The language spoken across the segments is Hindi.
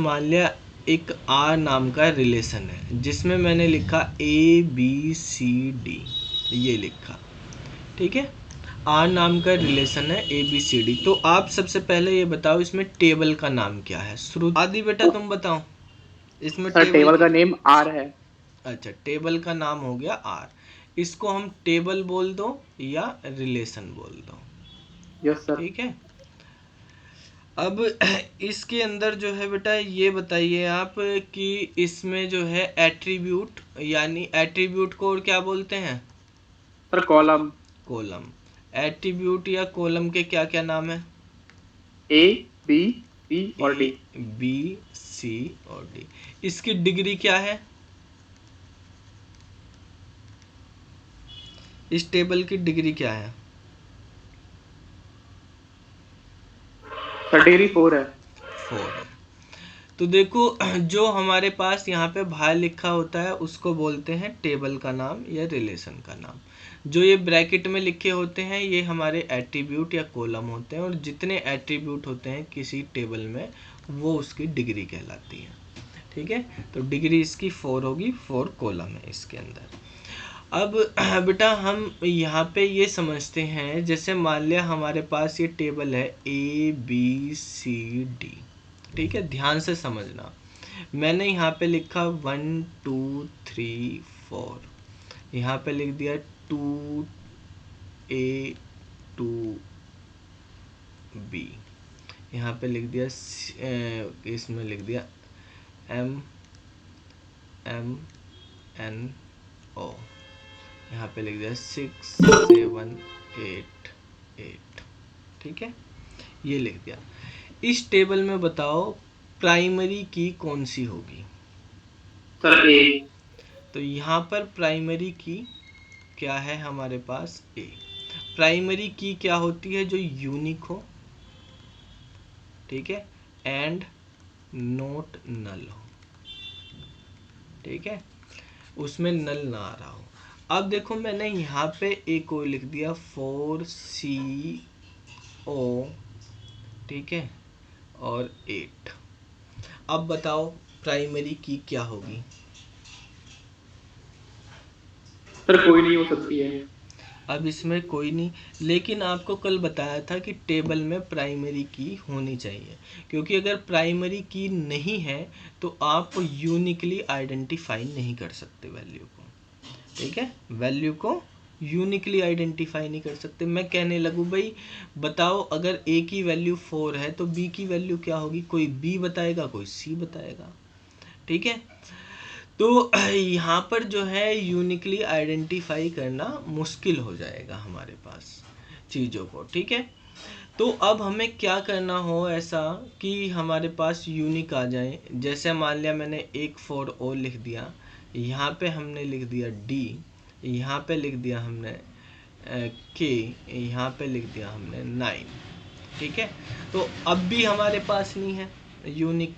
मान लिया एक आर नाम का रिलेशन है जिसमें मैंने लिखा ABCD, ये लिखा, ठीक है। आर नाम का रिलेशन है ABCD। तो आप सबसे पहले ये बताओ इसमें टेबल का नाम क्या है। शुरू आदि बेटा तुम बताओ इसमें सर टेबल का नेम आर है। अच्छा, टेबल का नाम हो गया आर। इसको हम टेबल बोल दो या रिलेशन बोल दो, यस सर। ठीक है। अब इसके अंदर जो है बेटा ये बताइए आप कि इसमें जो है एट्रीब्यूट, यानी एट्रीब्यूट को और क्या बोलते हैं? Sir column. कॉलम। एट्रीब्यूट या कॉलम के क्या क्या नाम है? A B C और D। A B C और D। इसकी डिग्री क्या है? इस टेबल की डिग्री क्या है? सर डिग्री 4 है। 4 है। तो देखो जो हमारे पास यहाँ पे बाहर लिखा होता है उसको बोलते हैं टेबल का नाम या रिलेशन का नाम। जो ये ब्रैकेट में लिखे होते हैं ये हमारे एट्रीब्यूट या कॉलम होते हैं, और जितने एट्रीब्यूट होते हैं किसी टेबल में वो उसकी डिग्री कहलाती है, ठीक है। तो डिग्री इसकी 4 होगी, 4 कॉलम है इसके अंदर। अब बेटा हम यहाँ पे ये समझते हैं, जैसे मान लिया हमारे पास ये टेबल है ABCD, ठीक है। ध्यान से समझना, मैंने यहाँ पे लिखा 1 2 3 4, यहाँ पे लिख दिया 2A 2B, यहाँ पे लिख दिया इसमें लिख दिया MNO, यहाँ पे लिख दिया 6 7 8 8, ठीक है, ये लिख दिया। इस टेबल में बताओ प्राइमरी की कौन सी होगी? Sir A। तो यहाँ पर प्राइमरी की क्या है हमारे पास? A। प्राइमरी की क्या होती है? जो यूनिक हो, ठीक है, एंड नोट नल हो, ठीक है, उसमें नल ना आ रहा हो। अब देखो मैंने यहाँ पे A को लिख दिया 4CO, ठीक है, और 8। अब बताओ प्राइमरी की क्या होगी? सर कोई नहीं हो सकती है। अब इसमें कोई नहीं, लेकिन आपको कल बताया था कि टेबल में प्राइमरी की होनी चाहिए, क्योंकि अगर प्राइमरी की नहीं है तो आप यूनिकली आइडेंटिफाई नहीं कर सकते वैल्यू को, ठीक है। वैल्यू को यूनिकली आइडेंटिफाई नहीं कर सकते। मैं कहने लगूँ भाई बताओ अगर A की वैल्यू 4 है तो B की वैल्यू क्या होगी? कोई B बताएगा, कोई C बताएगा, ठीक है। तो यहाँ पर जो है यूनिकली आइडेंटिफाई करना मुश्किल हो जाएगा हमारे पास चीज़ों को, ठीक है। तो अब हमें क्या करना हो ऐसा कि हमारे पास यूनिक आ जाए। जैसे मान लिया मैंने एक 4O लिख दिया, यहाँ पे हमने लिख दिया D, यहाँ पे लिख दिया हमने K, यहाँ पे लिख दिया हमने 9, ठीक है। तो अब भी हमारे पास नहीं है यूनिक।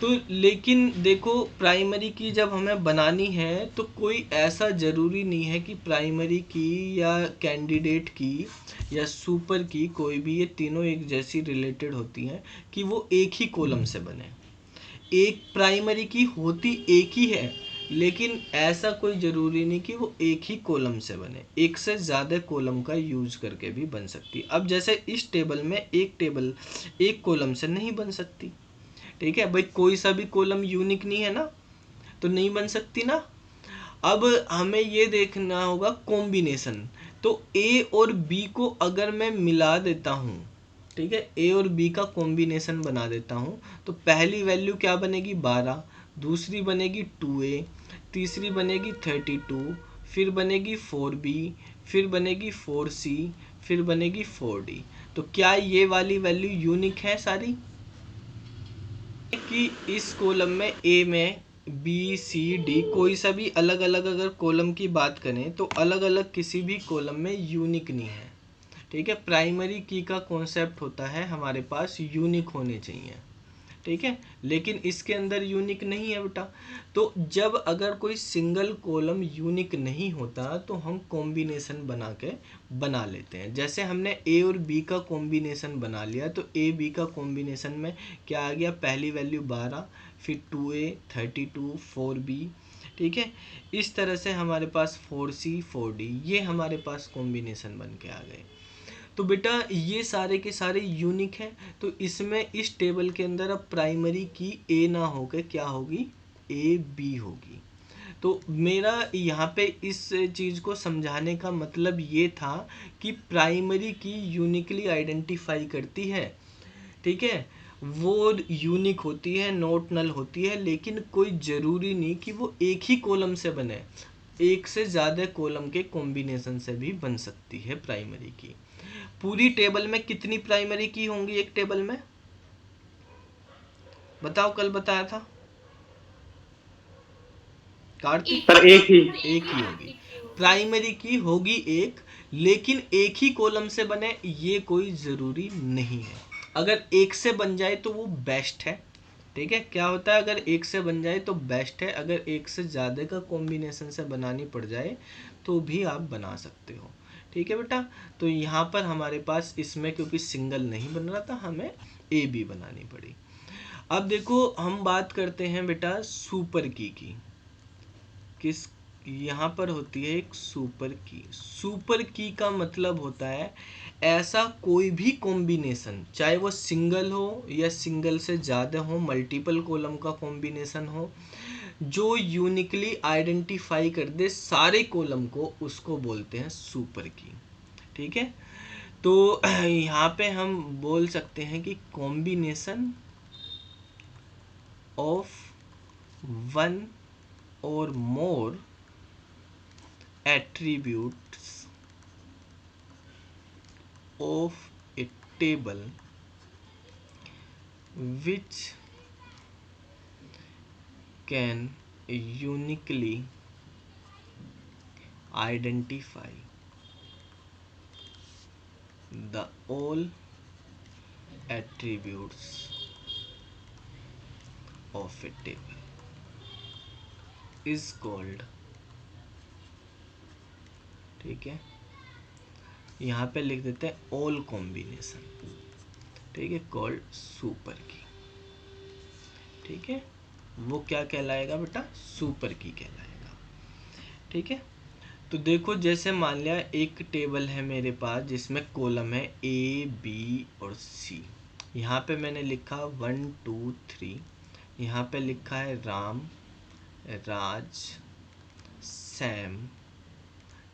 तो लेकिन देखो प्राइमरी की जब हमें बनानी है तो कोई ऐसा ज़रूरी नहीं है कि प्राइमरी की या कैंडिडेट की या सुपर की, कोई भी, ये तीनों एक जैसी रिलेटेड होती हैं कि वो एक ही कॉलम से बने। एक प्राइमरी की होती एक ही है, लेकिन ऐसा कोई ज़रूरी नहीं कि वो एक ही कॉलम से बने, एक से ज़्यादा कॉलम का यूज करके भी बन सकती है। अब जैसे इस टेबल में एक टेबल एक कॉलम से नहीं बन सकती, ठीक है भाई, कोई सा भी कॉलम यूनिक नहीं है ना, तो नहीं बन सकती ना। अब हमें ये देखना होगा कॉम्बिनेशन। तो ए और बी को अगर मैं मिला देता हूँ, ठीक है, ए और बी का कॉम्बिनेशन बना देता हूँ, तो पहली वैल्यू क्या बनेगी? 12, दूसरी बनेगी 2A, तीसरी बनेगी 32, फिर बनेगी 4B, फिर बनेगी 4C, फिर बनेगी 4D। तो क्या ये वाली वैल्यू यूनिक है सारी? कि इस कॉलम में ए में बी सी डी कोई सा भी अलग अलग अगर कॉलम की बात करें तो अलग अलग किसी भी कॉलम में यूनिक नहीं है, ठीक है। प्राइमरी की का कॉन्सेप्ट होता है हमारे पास यूनिक होने चाहिए, ठीक है, लेकिन इसके अंदर यूनिक नहीं है बेटा। तो जब अगर कोई सिंगल कॉलम यूनिक नहीं होता तो हम कॉम्बिनेशन बना लेते हैं। जैसे हमने ए और बी का कॉम्बिनेशन बना लिया, तो ए बी का कॉम्बिनेशन में क्या आ गया, पहली वैल्यू 12, फिर 2a 32 4b, ठीक है। इस तरह से हमारे पास 4c 4d, ये हमारे पास कॉम्बिनेशन बन के आ गए। तो बेटा ये सारे के सारे यूनिक हैं, तो इसमें इस टेबल के अंदर अब प्राइमरी की ए ना होकर क्या होगी, ए बी होगी। तो मेरा यहाँ पे इस चीज़ को समझाने का मतलब ये था कि प्राइमरी की यूनिकली आइडेंटिफाई करती है, ठीक है, वो यूनिक होती है, नॉट नल होती है, लेकिन कोई ज़रूरी नहीं कि वो एक ही कॉलम से बने, एक से ज़्यादा कॉलम के कॉम्बिनेशन से भी बन सकती है प्राइमरी की। पूरी टेबल में कितनी प्राइमरी की होंगी एक टेबल में, बताओ, कल बताया था कार्तिक। सर एक ही। एक ही होगी प्राइमरी की, होगी एक, लेकिन एक ही कॉलम से बने ये कोई ज़रूरी नहीं है। अगर एक से बन जाए तो वो बेस्ट है, ठीक है। क्या होता है, अगर एक से बन जाए तो बेस्ट है, अगर एक से ज़्यादा का कॉम्बिनेशन से बनानी पड़ जाए तो भी आप बना सकते हो, ठीक है बेटा। तो यहाँ पर हमारे पास इसमें क्योंकि सिंगल नहीं बन रहा था, हमें ए बी बनानी पड़ी। अब देखो हम बात करते हैं बेटा सुपर की किस, यहाँ पर होती है एक सुपर की। सुपर की का मतलब होता है ऐसा कोई भी कॉम्बिनेशन, चाहे वो सिंगल हो या सिंगल से ज़्यादा हो, मल्टीपल कॉलम का कॉम्बिनेशन हो, जो यूनिकली आइडेंटिफाई कर दे सारे कॉलम को, उसको बोलते हैं सुपर की, ठीक है। तो यहाँ पे हम बोल सकते हैं कि कॉम्बिनेशन ऑफ वन और मोर attributes of a table which can uniquely identify the all attributes of a table is called, ठीक है, यहाँ पे लिख देते हैं ऑल कॉम्बिनेशन, ठीक है, कॉल्ड सुपर की, ठीक है। वो क्या कहलाएगा बेटा, सुपर की कहलाएगा, ठीक है। तो देखो जैसे मान लिया एक टेबल है मेरे पास जिसमें कॉलम है ए बी और सी। यहाँ पे मैंने लिखा 1 2 3, यहाँ पे लिखा है राम, राज, सैम,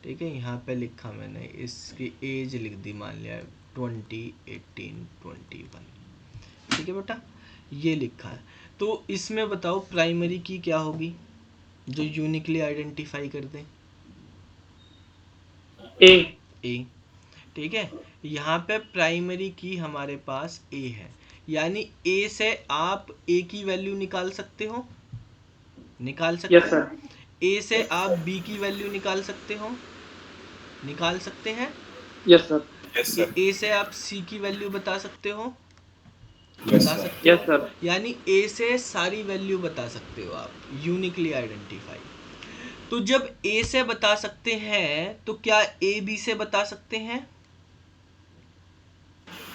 ठीक है। यहाँ पे लिखा मैंने इसकी एज लिख दी, मान लिया 20 18 21, ठीक है बेटा, ये लिखा है। तो इसमें बताओ प्राइमरी की क्या होगी जो यूनिकली आइडेंटिफाई कर दें, ए। ए, ठीक है। यहाँ पे प्राइमरी की हमारे पास ए है, यानी ए से आप ए की वैल्यू निकाल सकते हो, निकाल सकते यस हो। सर। ए से आप बी की वैल्यू निकाल सकते हो, निकाल सकते हैं। Yes sir. ए से आप सी की वैल्यू बता सकते हो, बता सकते यस हो। सर। यानी ए से सारी वैल्यू बता सकते हो आप, यूनिकली आइडेंटिफाई। तो जब ए से बता सकते हैं तो क्या ए बी से बता सकते हैं,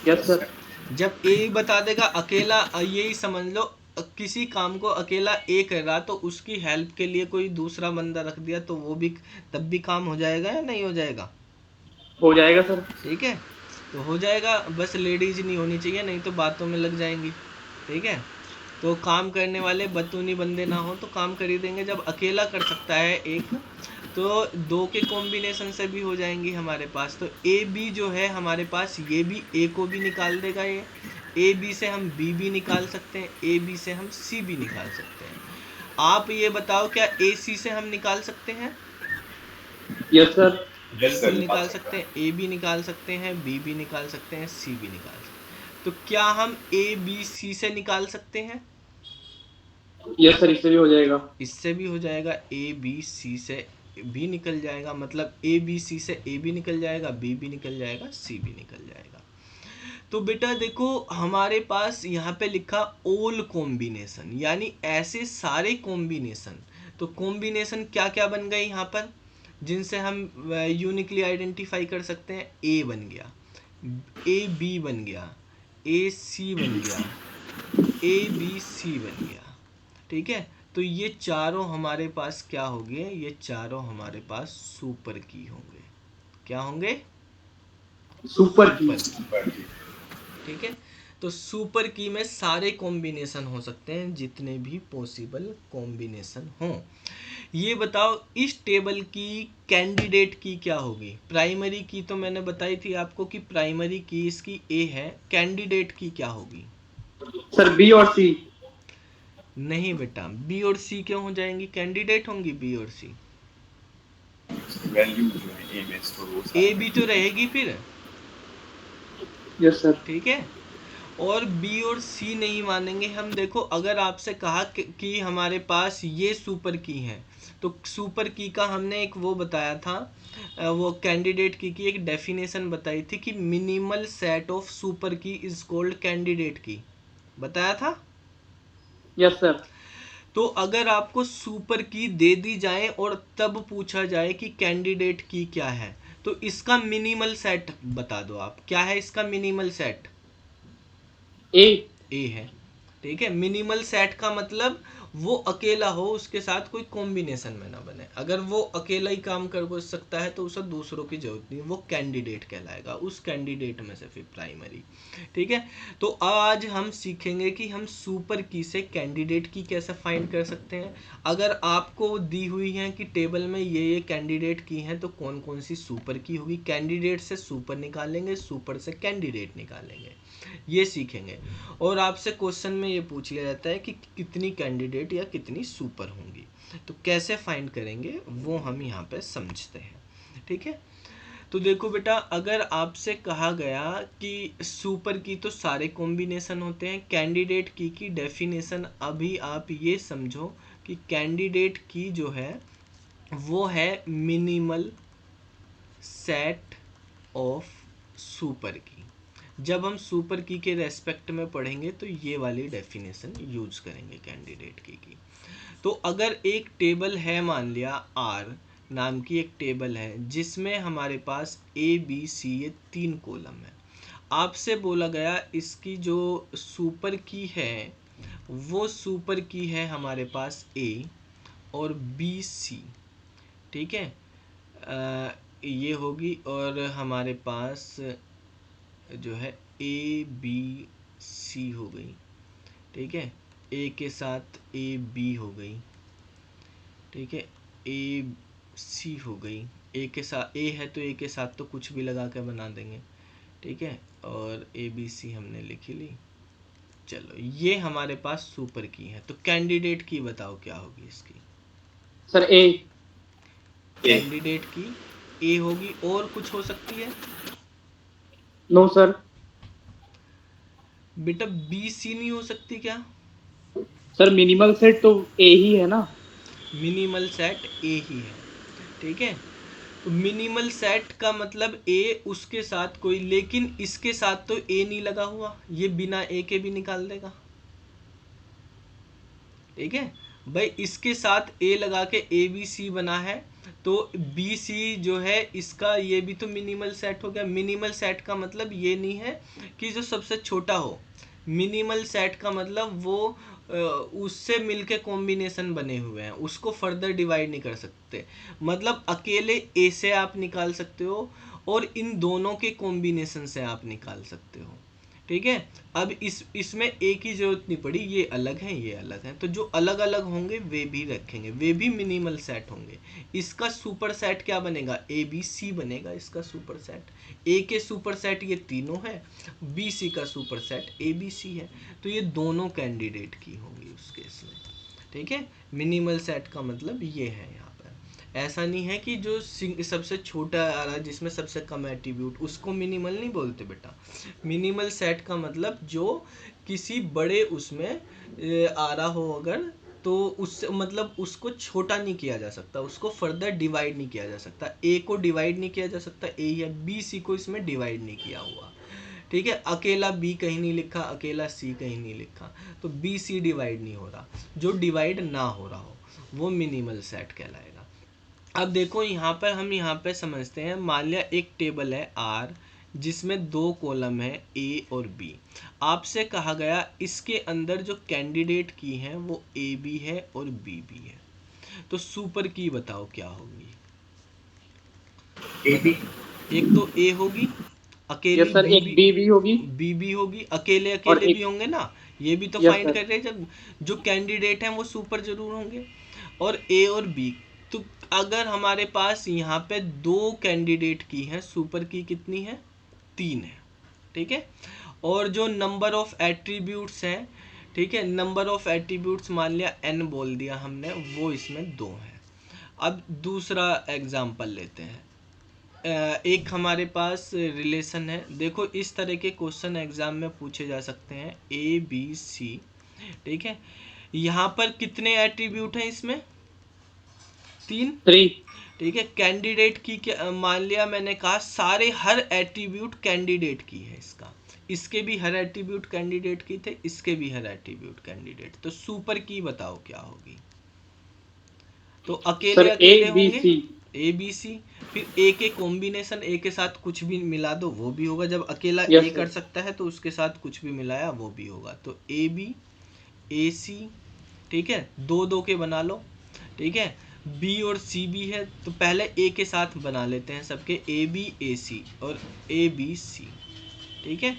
यस सर। जब ए बता देगा अकेला, यही समझ लो किसी काम को अकेला ए कर रहा तो उसकी हेल्प के लिए कोई दूसरा बंदा रख दिया तो वो भी तब भी काम हो जाएगा या नहीं हो जाएगा, हो जाएगा सर। ठीक है। तो हो जाएगा, बस लेडीज नहीं होनी चाहिए, नहीं तो बातों में लग जाएंगी, ठीक है। तो काम करने वाले बतूनी बंदे ना हो तो काम कर ही देंगे। जब अकेला कर सकता है एक, तो दो के कॉम्बिनेशन से भी हो जाएंगी हमारे पास। तो ए बी जो है हमारे पास, ये भी ए को भी निकाल देगा, ये ए बी से हम बी भी निकाल सकते हैं, ए बी से हम सी भी निकाल सकते हैं। आप ये बताओ क्या ए सी से हम निकाल सकते हैं, यस सर। बिल्कुल निकाल सकते हैं, ए भी निकाल सकते हैं, बी भी निकाल सकते हैं, सी भी निकाल सकते हैं। तो क्या हम ए बी सी से निकाल सकते हैं, यस सर, इससे भी हो जाएगा। इससे भी हो जाएगा, ए बी सी से बी निकल जाएगा, मतलब ए बी सी से ए भी निकल जाएगा, बी भी निकल जाएगा, सी भी निकल जाएगा। तो बेटा देखो हमारे पास यहाँ पे लिखा ऑल कॉम्बिनेशन, यानी ऐसे सारे कॉम्बिनेशन। तो कॉम्बिनेशन क्या क्या बन गए यहाँ पर जिनसे हम यूनिकली आइडेंटिफाई कर सकते हैं? ए बन गया, ए बी बन गया, ए सी बन गया, ए बी सी बन गया। ठीक है, तो ये चारों हमारे पास क्या होंगे? ये चारों हमारे पास सुपर की होंगे। क्या होंगे? सुपर की। Super key. ठीक है, तो सुपर की में सारे कॉम्बिनेशन हो सकते हैं, जितने भी पॉसिबल कॉम्बिनेशन हो। ये बताओ इस टेबल की कैंडिडेट की क्या होगी? प्राइमरी की तो मैंने बताई थी आपको कि प्राइमरी की इसकी ए है, कैंडिडेट की क्या होगी? सर बी और सी। नहीं बेटा, बी और सी क्यों हो जाएंगी? कैंडिडेट होंगी बी और सी। वैल्यू जो है ए में स्टोर हो ए भी तो रहेगी फिर। Yes sir. ठीक है, और बी और सी नहीं मानेंगे हम। देखो अगर आपसे कहा कि हमारे पास ये सुपर की है, तो सुपर की का हमने एक वो बताया था, वो कैंडिडेट की एक डेफिनेशन बताई थी कि मिनिमल सेट ऑफ सुपर की इज कॉल्ड कैंडिडेट की, बताया था। Yes sir. तो अगर आपको सुपर की दे दी जाए और तब पूछा जाए कि कैंडिडेट की क्या है, तो इसका मिनिमल सेट बता दो आप। क्या है इसका मिनिमल सेट? ए। ए है। ठीक है, मिनिमल सेट का मतलब वो अकेला हो, उसके साथ कोई कॉम्बिनेशन में ना बने। अगर वो अकेला ही काम कर सकता है तो उसे दूसरों की जरूरत नहीं, वो कैंडिडेट कहलाएगा। उस कैंडिडेट में से फिर प्राइमरी। ठीक है, तो आज हम सीखेंगे कि हम सुपर की से कैंडिडेट की कैसे फाइंड कर सकते हैं। अगर आपको दी हुई है कि टेबल में ये कैंडिडेट की हैं, तो कौन कौन सी सुपर की होगी। कैंडिडेट से सुपर निकालेंगे, सुपर से कैंडिडेट निकालेंगे, ये सीखेंगे। और आपसे क्वेश्चन में ये पूछ लिया जाता है कि कितनी कैंडिडेट या कितनी सुपर होंगी, तो कैसे फाइंड करेंगे वो हम यहाँ पे समझते हैं। ठीक है, तो देखो बेटा, अगर आपसे कहा गया कि सुपर की तो सारे कॉम्बिनेशन होते हैं, कैंडिडेट की डेफिनेशन अभी आप ये समझो कि कैंडिडेट की जो है वो है मिनिमल सेट ऑफ सुपर की। जब हम सुपर की के रेस्पेक्ट में पढ़ेंगे तो ये वाली डेफिनेशन यूज करेंगे कैंडिडेट की। तो अगर एक टेबल है, मान लिया आर नाम की एक टेबल है, जिसमें हमारे पास ए बी सी ये 3 कॉलम है। आपसे बोला गया इसकी जो सुपर की है वो सुपर की है हमारे पास ए और बी सी। ठीक है, ये होगी, और हमारे पास जो है ए बी सी हो गई। ठीक है, ए के साथ ए बी हो गई। ठीक है, ए सी हो गई। ए के साथ ए है तो ए के साथ तो कुछ भी लगा कर बना देंगे। ठीक है, और ए बी सी हमने लिखी ली। चलो, ये हमारे पास सुपर की है। तो कैंडिडेट की बताओ क्या होगी इसकी? सर ए। कैंडिडेट की ए होगी, और कुछ हो सकती है? No sir. बेटा बी सी नहीं हो सकती क्या? सर मिनिमल सेट तो ए ही है ना। मिनिमल सेट ए ही है। ठीक है, तो मिनिमल सेट का मतलब ए, उसके साथ कोई, लेकिन इसके साथ तो ए नहीं लगा हुआ, ये बिना ए के भी निकाल देगा। ठीक है भाई, इसके साथ ए लगा के ए बी सी बना है, तो बी सी जो है इसका ये भी तो मिनिमल सेट हो गया। मिनिमल सेट का मतलब ये नहीं है कि जो सबसे छोटा हो। मिनिमल सेट का मतलब वो उससे मिलके कॉम्बिनेशन बने हुए हैं, उसको फर्दर डिवाइड नहीं कर सकते। मतलब अकेले ए से आप निकाल सकते हो और इन दोनों के कॉम्बिनेशन से आप निकाल सकते हो। ठीक है, अब इसमें एक ही जरूरत नहीं पड़ी, ये अलग है ये अलग है, तो जो अलग अलग होंगे वे भी रखेंगे, वे भी मिनिमल सेट होंगे। इसका सुपर सेट क्या बनेगा? ए बी सी बनेगा इसका सुपर सेट। ए के सुपर सेट ये तीनों है, बी सी का superset A B C है, तो ये दोनों कैंडिडेट की होंगी उस केस में। ठीक है, मिनिमल सेट का मतलब ये है यहाँ पर। ऐसा नहीं है कि जो सबसे छोटा आ रहा है, जिसमें सबसे कम एट्रीब्यूट, उसको मिनिमल नहीं बोलते बेटा। मिनिमल सेट का मतलब जो किसी बड़े उसमें आ रहा हो अगर, तो उससे मतलब उसको छोटा नहीं किया जा सकता, उसको फर्दर डिवाइड नहीं किया जा सकता। ए को डिवाइड नहीं किया जा सकता, ए या बी सी को इसमें डिवाइड नहीं किया हुआ। ठीक है, अकेला बी कहीं नहीं लिखा, अकेला सी कहीं नहीं लिखा, तो बी सी डिवाइड नहीं हो रहा। जो डिवाइड ना हो रहा हो वो मिनिमल सेट कहलाएगा। अब देखो यहाँ पर हम यहाँ पे समझते हैं, मान लिया एक टेबल है आर जिसमें 2 कॉलम है ए और बी। आपसे कहा गया इसके अंदर जो कैंडिडेट की है वो ए बी है और बी भी है, तो सुपर की बताओ क्या होगी। A B. एक तो ए होगी, अकेली यस सर, बी एक भी, बी भी होगी बी भी होगी, अकेले और अकेले भी एक। होंगे ना, ये भी तो यस फाइंड सर। कर रहे हैं। जब जो कैंडिडेट हैं वो सुपर जरूर होंगे। और ए और बी, तो अगर हमारे पास यहाँ पे 2 कैंडिडेट की है, सुपर की कितनी है, 3 है, ठीक है। और जो नंबर ऑफ एट्रीब्यूट्स हैं, ठीक है, नंबर ऑफ एट्रीब्यूट्स मान लिया n बोल दिया हमने, वो इसमें 2 है। अब दूसरा एग्जाम्पल लेते हैं। एक हमारे पास रिलेशन है, देखो इस तरह के क्वेश्चन एग्जाम में पूछे जा सकते हैं, ए बी सी, ठीक है। यहाँ पर कितने एट्रीब्यूट हैं इसमें, 3, 3। ठीक है। कैंडिडेट की क्या, मान लिया मैंने कहा सारे हर एट्रीब्यूट कैंडिडेट की है इसका, इसके भी हर एट्रीब्यूट कैंडिडेट की थे, इसके भी हर एट्रीब्यूट कैंडिडेट, तो सुपर की बताओ क्या होगी। तो अकेले सर ए अकेले बी होंगे सी। ए बी सी, फिर ए के कॉम्बिनेशन, ए के साथ कुछ भी मिला दो वो भी होगा, जब अकेला ए यस कर सर। सकता है तो उसके साथ कुछ भी मिलाया वो भी होगा, तो ए बी ए सी, ठीक है, 2 2 के बना लो, ठीक है। बी और सी भी है, तो पहले ए के साथ बना लेते हैं सबके, ए बी ए सी और ए बी सी, ठीक है।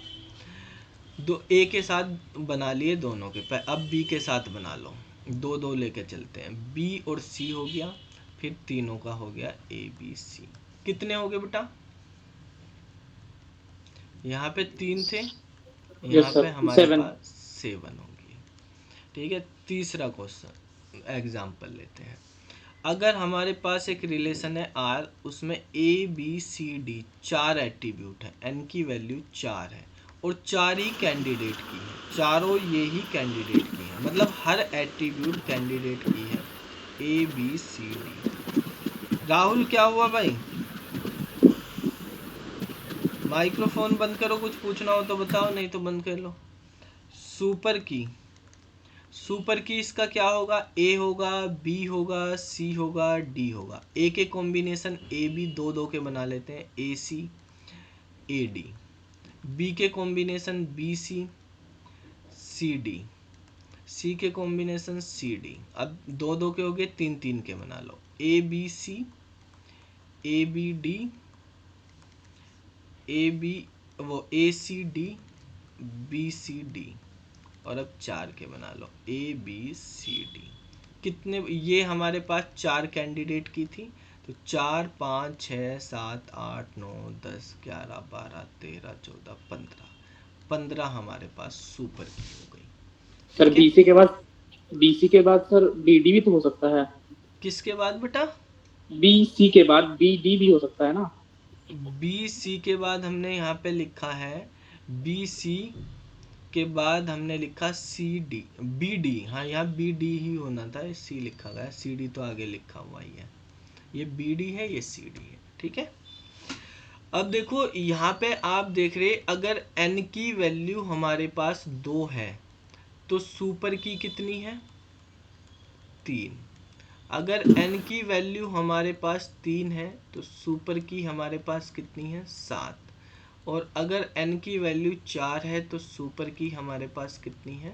दो ए के साथ बना लिए दोनों के, अब बी के साथ बना लो, 2 2 लेके चलते हैं, बी और सी हो गया, फिर तीनों का हो गया ए बी सी। कितने हो गए बेटा, यहाँ पे 3 थे, यहाँ यस पे सर, हमारे 7। पास 7 होंगी, ठीक है। तीसरा क्वेश्चन एग्जाम्पल लेते हैं। अगर हमारे पास एक रिलेशन है आर, उसमें A B C D 4 attribute है, एन की वैल्यू 4 है और 4 ही कैंडिडेट की है, चारों ये ही कैंडिडेट की है, मतलब हर एट्रीब्यूट कैंडिडेट की है, A B C D. Rahul क्या हुआ भाई, माइक्रोफोन बंद करो, कुछ पूछना हो तो बताओ, नहीं तो बंद कर लो। सुपर की, सुपर की इसका क्या होगा, ए होगा, बी होगा, सी होगा, डी होगा। ए के कॉम्बिनेशन ए बी 2 2 के बना लेते हैं, A C A D. B के combination B C C D, C के कॉम्बिनेशन सी डी। अब 2 2 के हो गए, 3 3 के बना लो, A B C A B D, A B वो A C D B C D, और अब 4 के बना लो, ए बी सी डी। कितने, ये हमारे पास 4 कैंडिडेट की थी, तो 4 5 6 7 8 9 10 11 12 13 14 15, 15 हमारे पास सुपर की हो गई, सर ठीक है। बीसी के बाद, बीसी के बाद सर बीडी भी तो हो सकता है। किसके बाद बेटा, बीसी के बाद बीडी भी हो सकता है ना। बी सी के बाद हमने यहाँ पे लिखा है, बी सी के बाद हमने लिखा सी डी बी डी, हाँ यहाँ बी डी ही होना था, सी लिखा गया, सी डी तो आगे लिखा हुआ ही है, ये बी डी है, ये सी डी है, ठीक है। अब देखो यहाँ पे आप देख रहे, अगर n की वैल्यू हमारे पास 2 है तो सुपर की कितनी है, 3। अगर n की वैल्यू हमारे पास 3 है तो सुपर की हमारे पास कितनी है, 7। और अगर n की वैल्यू 4 है तो सुपर की हमारे पास कितनी है,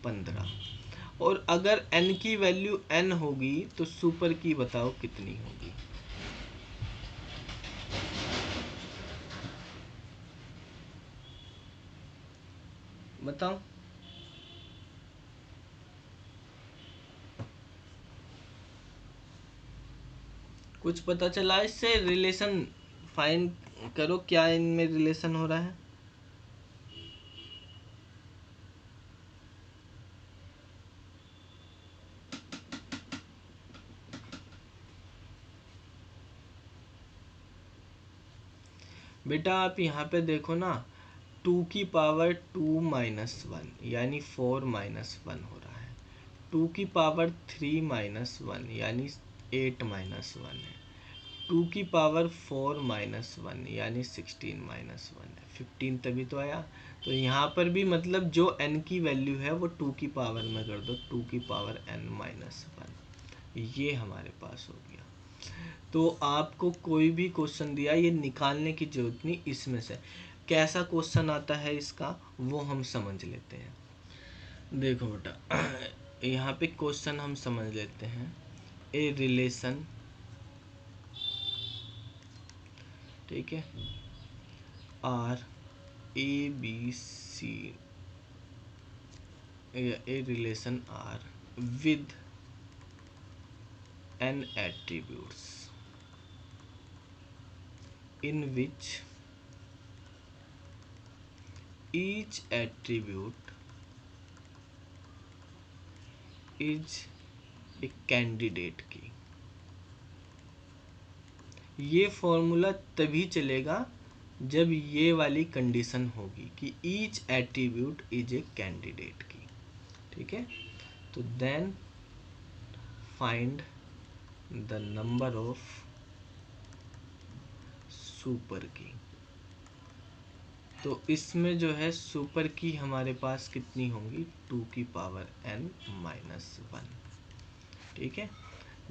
15। और अगर n की वैल्यू n होगी तो सुपर की बताओ कितनी होगी। बताओ, कुछ पता चला इससे, रिलेशन फाइंड करो, क्या इनमें रिलेशन हो रहा है। बेटा आप यहाँ पे देखो ना, 2 की पावर 2 माइनस 1 यानी 4 माइनस 1 हो रहा है, 2 की पावर 3 माइनस 1 यानी 8 माइनस 1 है, टू की पावर 4 माइनस 1 यानी 16 माइनस 1 है, 15 तभी तो आया। तो यहाँ पर भी मतलब जो n की वैल्यू है वो 2 की पावर में कर दो, 2 की पावर n माइनस 1, ये हमारे पास हो गया। तो आपको कोई भी क्वेश्चन दिया ये निकालने की जरूरत नहीं, इसमें से कैसा क्वेश्चन आता है इसका वो हम समझ लेते हैं। देखो बेटा, यहाँ पे क्वेश्चन हम समझ लेते हैं। ए रिलेशन, ठीक है, R A B C, a relation are with N attributes in which each attribute is a candidate की। ये फॉर्मूला तभी चलेगा जब ये वाली कंडीशन होगी कि each attribute is a candidate key, ठीक है। तो then find the number of super key. तो इसमें जो है सुपर की हमारे पास कितनी होंगी, 2 की पावर n माइनस 1, ठीक है।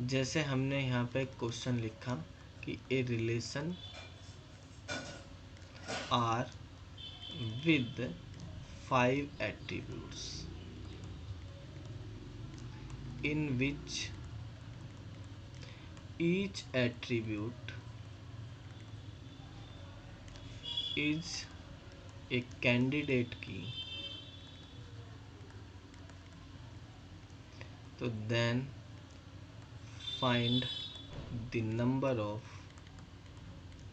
जैसे हमने यहाँ पे क्वेश्चन लिखा कि a relation are with 5 attributes in which each attribute is a candidate key. तो then find the number of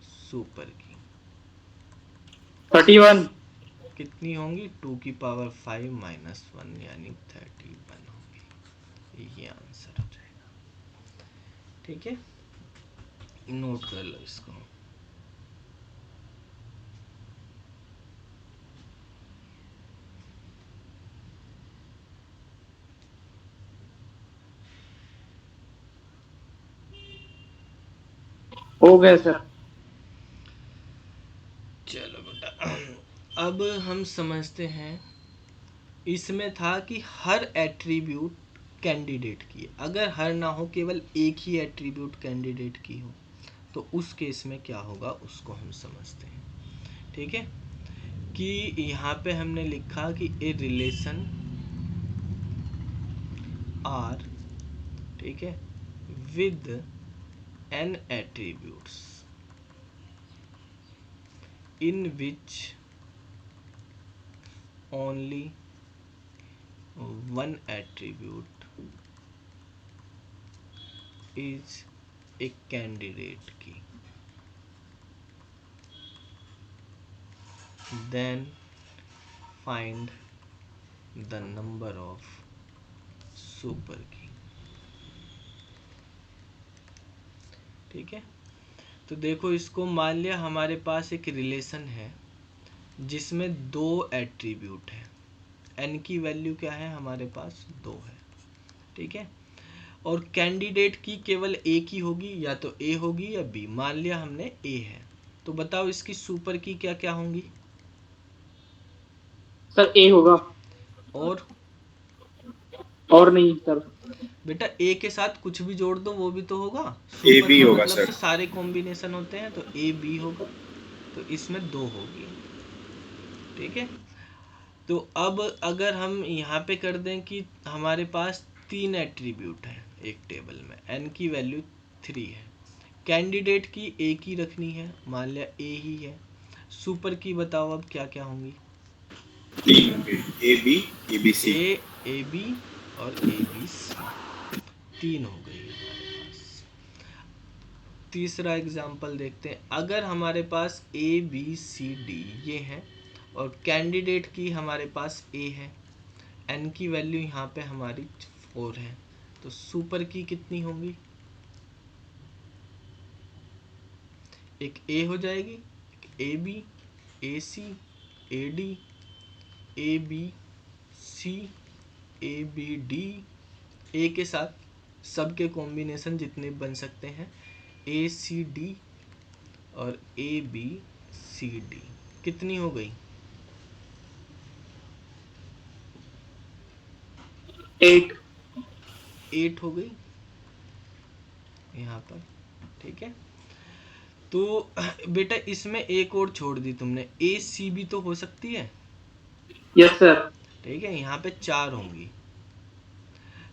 super key. 31। कितनी होंगी, 2 की पावर 5 माइनस 1 यानी 31 होंगी। ये आंसर हो जाएगा, ठीक है। नोट कर लो इसको। हो गया सर। चलो बेटा, अब हम समझते हैं। इसमें था कि हर एट्रीब्यूट कैंडिडेट की, अगर हर ना हो केवल एक ही एट्रीब्यूट कैंडिडेट की हो तो उस केस में क्या होगा उसको हम समझते हैं, ठीक है। कि यहाँ पे हमने लिखा कि ए रिलेशन आर, ठीक है, with N attributes in which only one attribute is a candidate key. Then find the number of super key, ठीक है। तो देखो इसको मान लिया हमारे पास एक रिलेशन है जिसमें 2 एट्रीब्यूट है, n की वैल्यू क्या है हमारे पास 2 है, ठीक है। और कैंडिडेट की केवल एक ही होगी, या तो ए होगी या बी। मान लिया हमने ए है, तो बताओ इसकी सुपर की क्या क्या होंगी। सर ए होगा। और नहीं सर। बेटा ए के साथ कुछ भी जोड़ दो वो भी तो होगा, ए सुपर बी का होगा मतलब सर। तो सारे कॉम्बिनेशन होते हैं, तो ए बी होगा। तो इसमें 2 होगी, ठीक है। तो अब अगर हम यहाँ पे कर दें कि हमारे पास 3 एट्रीब्यूट हैं एक टेबल में, n की वैल्यू 3 है, कैंडिडेट की एक ही रखनी है, मान लिया ए ही है। सुपर की बताओ अब क्या क्या होंगी। 3 होंगे, A B A B C. A B और ए बी सी, 3 हो गई हमारे पास। तीसरा एग्जाम्पल देखते हैं। अगर हमारे पास ए बी सी डी ये हैं और कैंडिडेट की हमारे पास ए है, n की वैल्यू यहाँ पे हमारी 4 है, तो सुपर की कितनी होंगी, एक ए हो जाएगी, A B, A C, A D, A B C, A B D, A के साथ सबके कॉम्बिनेशन जितने बन सकते हैं, ACD और ABCD कितनी हो गई? 8। 8 हो गई यहाँ पर, ठीक है। तो बेटा इसमें एक और छोड़ दी तुमने, ACB तो हो सकती है, यस सर। ठीक है, यहाँ पे 4 होंगी।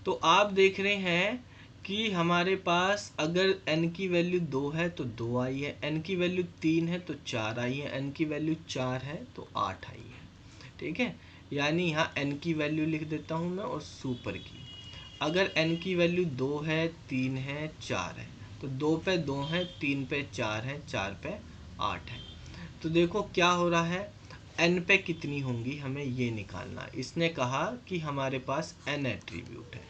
तो आप देख रहे हैं कि हमारे पास अगर n की वैल्यू 2 है तो 2 आई है, n की वैल्यू 3 है तो 4 आई है, n की वैल्यू 4 है तो 8 आई है, ठीक है। यानी यहाँ n की वैल्यू लिख देता हूँ मैं और सुपर की। अगर n की वैल्यू 2 है, 3 है, 4 है, तो 2 पे 2 है, 3 पे 4 है, 4 पे 8 है। तो देखो क्या हो रहा है, n पे कितनी होंगी हमें ये निकालना। इसने कहा कि हमारे पास n एट्रीब्यूट है,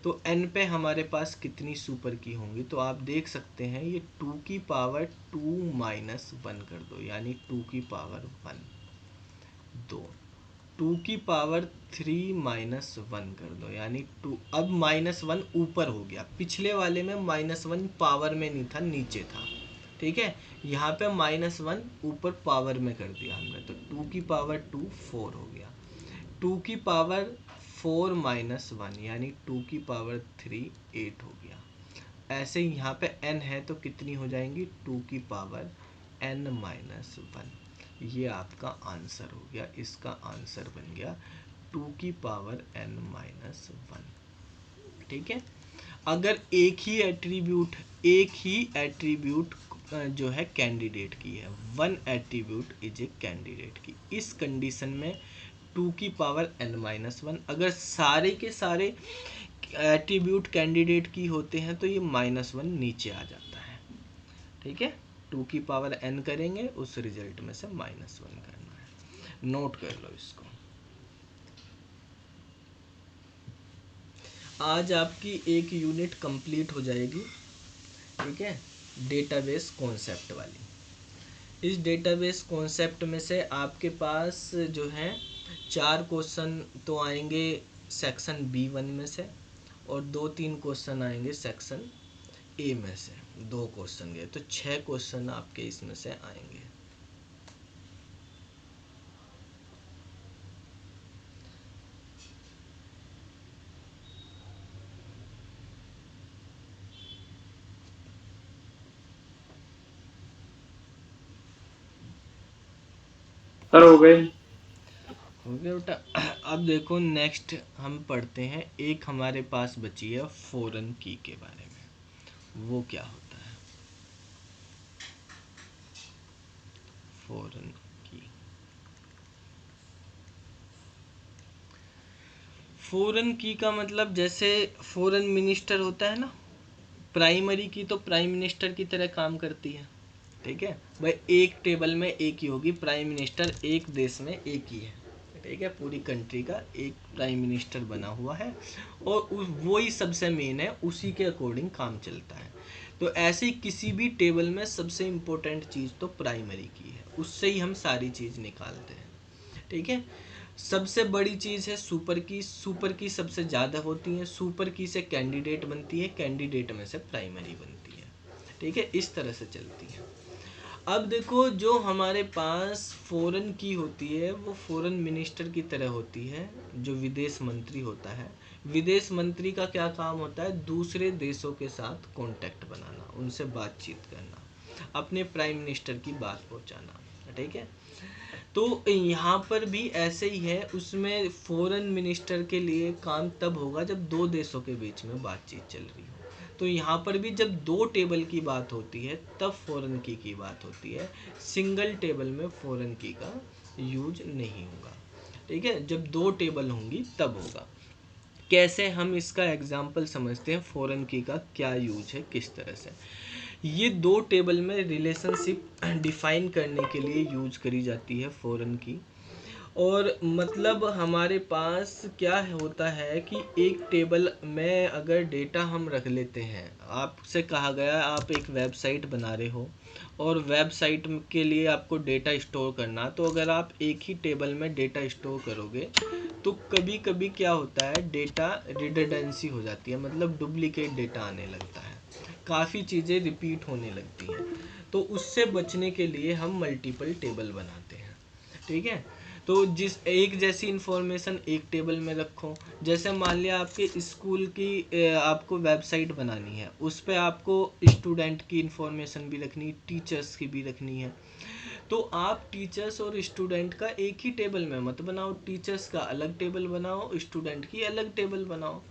तो n पे हमारे पास कितनी सुपर की होंगी। तो आप देख सकते हैं ये 2 की पावर 2 माइनस 1 कर दो, यानी 2 की पावर 1, 2, 2 की पावर 3 माइनस 1 कर दो, यानी 2। अब -1 ऊपर हो गया, पिछले वाले में -1 पावर में नहीं था, नीचे था, ठीक है। यहाँ पे -1 ऊपर पावर में कर दिया हमने, तो 2 की पावर 2 4 हो गया, 2 की पावर 4 माइनस 1 यानी 2 की पावर 3 8 हो गया। ऐसे ही यहाँ पे n है तो कितनी हो जाएंगी, 2 की पावर n माइनस 1। ये आपका आंसर हो गया, इसका आंसर बन गया 2 की पावर n माइनस 1, ठीक है। अगर एक ही एट्रीब्यूट जो है कैंडिडेट की है, one attribute is a candidate की, इस कंडीशन में 2 की पावर n माइनस 1। अगर सारे के सारे एट्रीब्यूट कैंडिडेट की होते हैं तो ये -1 नीचे आ जाता है, ठीक है। 2 की पावर n करेंगे, उस रिजल्ट में से -1 करना है, नोट कर लो इसको। आज आपकी एक यूनिट कंप्लीट हो जाएगी, ठीक है, डेटाबेस कॉन्सेप्ट वाली। इस डेटाबेस कॉन्सेप्ट में से आपके पास जो है 4 क्वेश्चन तो आएंगे सेक्शन B1 में से, और 2-3 क्वेश्चन आएंगे सेक्शन A में से, 2 क्वेश्चन गए तो 6 क्वेश्चन आपके इसमें से आएंगे। सर हो गए। हो गया बेटा। अब देखो नेक्स्ट हम पढ़ते हैं, एक हमारे पास बची है फॉरेन की के बारे में। वो क्या होता है फॉरेन की? फॉरेन की का मतलब जैसे फॉरेन मिनिस्टर होता है ना, प्राइमरी की तो प्राइम मिनिस्टर की तरह काम करती है, ठीक है भाई। एक टेबल में एक ही होगी, प्राइम मिनिस्टर एक देश में एक ही है, ठीक है, पूरी कंट्री का एक प्राइम मिनिस्टर बना हुआ है और वो ही सबसे मेन है, उसी के अकॉर्डिंग काम चलता है। तो ऐसे ही किसी भी टेबल में सबसे इम्पोर्टेंट चीज़ तो प्राइमरी की है, उससे ही हम सारी चीज़ निकालते हैं, ठीक है। सबसे बड़ी चीज़ है सुपर की, सुपर की सबसे ज़्यादा होती है, सुपर की से कैंडिडेट बनती है, कैंडिडेट में से प्राइमरी बनती है, ठीक है, इस तरह से चलती है। अब देखो जो हमारे पास फॉरेन की होती है वो फॉरेन मिनिस्टर की तरह होती है, जो विदेश मंत्री होता है। विदेश मंत्री का क्या काम होता है, दूसरे देशों के साथ कांटेक्ट बनाना, उनसे बातचीत करना, अपने प्राइम मिनिस्टर की बात पहुंचाना, ठीक है। तो यहाँ पर भी ऐसे ही है, उसमें फॉरेन मिनिस्टर के लिए काम तब होगा जब 2 देशों के बीच में बातचीत चल रही हो। तो यहाँ पर भी जब 2 टेबल की बात होती है तब फॉरेन की बात होती है, सिंगल टेबल में फॉरेन की का यूज नहीं होगा, ठीक है। जब 2 टेबल होंगी तब होगा। कैसे हम इसका एग्जाम्पल समझते हैं, फॉरेन की का क्या यूज है, किस तरह से ये 2 टेबल में रिलेशनशिप डिफाइन करने के लिए यूज करी जाती है फॉरेन की। और मतलब हमारे पास क्या होता है कि एक टेबल में अगर डेटा हम रख लेते हैं, आपसे कहा गया आप एक वेबसाइट बना रहे हो और वेबसाइट के लिए आपको डेटा स्टोर करना, तो अगर आप एक ही टेबल में डेटा स्टोर करोगे तो कभी कभी क्या होता है, डेटा रिडंडेंसी हो जाती है, मतलब डुप्लीकेट डेटा आने लगता है, काफ़ी चीज़ें रिपीट होने लगती हैं। तो उससे बचने के लिए हम मल्टीपल टेबल बनाते हैं। ठीक है, तो जिस एक जैसी इंफॉर्मेशन एक टेबल में रखो, जैसे मान लिया आपके स्कूल की आपको वेबसाइट बनानी है, उस पर आपको स्टूडेंट की इंफॉर्मेशन भी रखनी, टीचर्स की भी रखनी है, तो आप टीचर्स और स्टूडेंट का एक ही टेबल में मत बनाओ, टीचर्स का अलग टेबल बनाओ, स्टूडेंट की अलग टेबल बनाओ।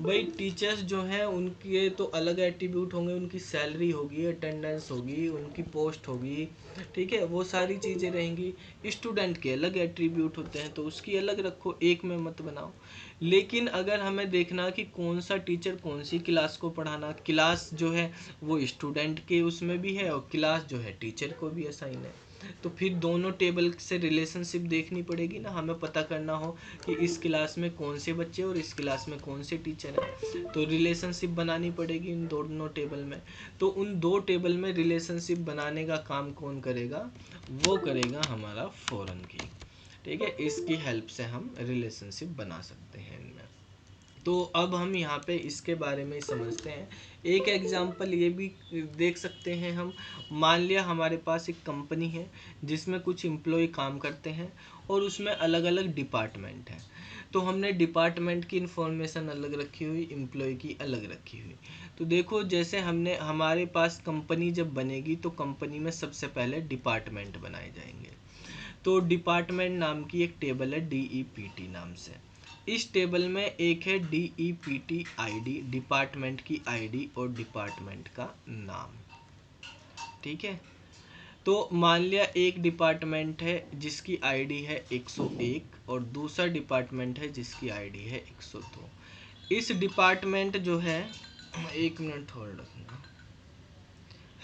भाई टीचर्स जो हैं उनके तो अलग एट्रीब्यूट होंगे, उनकी सैलरी होगी, अटेंडेंस होगी, उनकी पोस्ट होगी, ठीक है, वो सारी चीज़ें रहेंगी। स्टूडेंट के अलग एट्रीब्यूट होते हैं तो उसकी अलग रखो, एक में मत बनाओ। लेकिन अगर हमें देखना कि कौन सा टीचर कौन सी क्लास को पढ़ाना, क्लास जो है वो स्टूडेंट के उसमें भी है और क्लास जो है टीचर को भी असाइन है, तो फिर दोनों टेबल से रिलेशनशिप देखनी पड़ेगी ना, हमें पता करना हो कि इस क्लास में कौन से बच्चे और इस क्लास में कौन से टीचर हैं, तो रिलेशनशिप बनानी पड़ेगी इन दोनों टेबल में। तो उन दो टेबल में रिलेशनशिप बनाने का काम कौन करेगा, वो करेगा हमारा फॉरेन की। ठीक है, इसकी हेल्प से हम रिलेशनशिप बना सकते हैं इनमें। तो अब हम यहाँ पे इसके बारे में समझते हैं। एक एग्जांपल ये भी देख सकते हैं हम, मान लिया हमारे पास एक कंपनी है जिसमें कुछ एम्प्लॉय काम करते हैं और उसमें अलग अलग डिपार्टमेंट हैं। तो हमने डिपार्टमेंट की इन्फॉर्मेशन अलग रखी हुई, एम्प्लॉय की अलग रखी हुई। तो देखो जैसे हमने, हमारे पास कंपनी जब बनेगी तो कंपनी में सबसे पहले डिपार्टमेंट बनाए जाएंगे। तो डिपार्टमेंट नाम की एक टेबल है DEPT नाम से। इस टेबल में एक है DEPT आईडी, डिपार्टमेंट की आईडी और डिपार्टमेंट का नाम। ठीक है, तो मान लिया एक डिपार्टमेंट है जिसकी आईडी है 101 और दूसरा डिपार्टमेंट है जिसकी आईडी है 102। इस डिपार्टमेंट जो है, एक मिनट होल्ड रखना।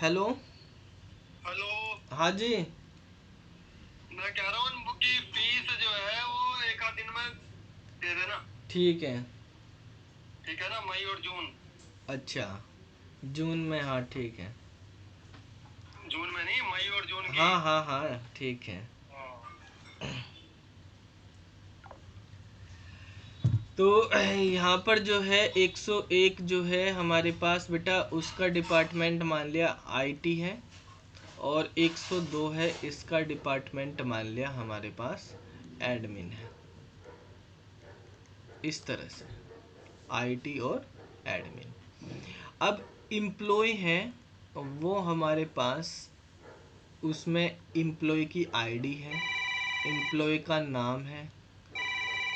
हेलो हेलो, हाँ जी, मैं कह रहा हूँ उनकी फीस जो है वो एक आध दिन में दे देना। ठीक है, ठीक है ना, मई और जून। अच्छा जून में, हाँ ठीक है, जून में नहीं, मई और जून की। हाँ हाँ हाँ ठीक है। हाँ। तो यहाँ पर जो है 101 जो है हमारे पास बेटा, उसका डिपार्टमेंट मान लिया IT है और 102 है इसका डिपार्टमेंट मान लिया हमारे पास एडमिन है। इस तरह से IT और एडमिन। अब इम्प्लॉय है वो हमारे पास, उसमें एम्प्लॉय की आईडी है, एम्प्लॉय का नाम है,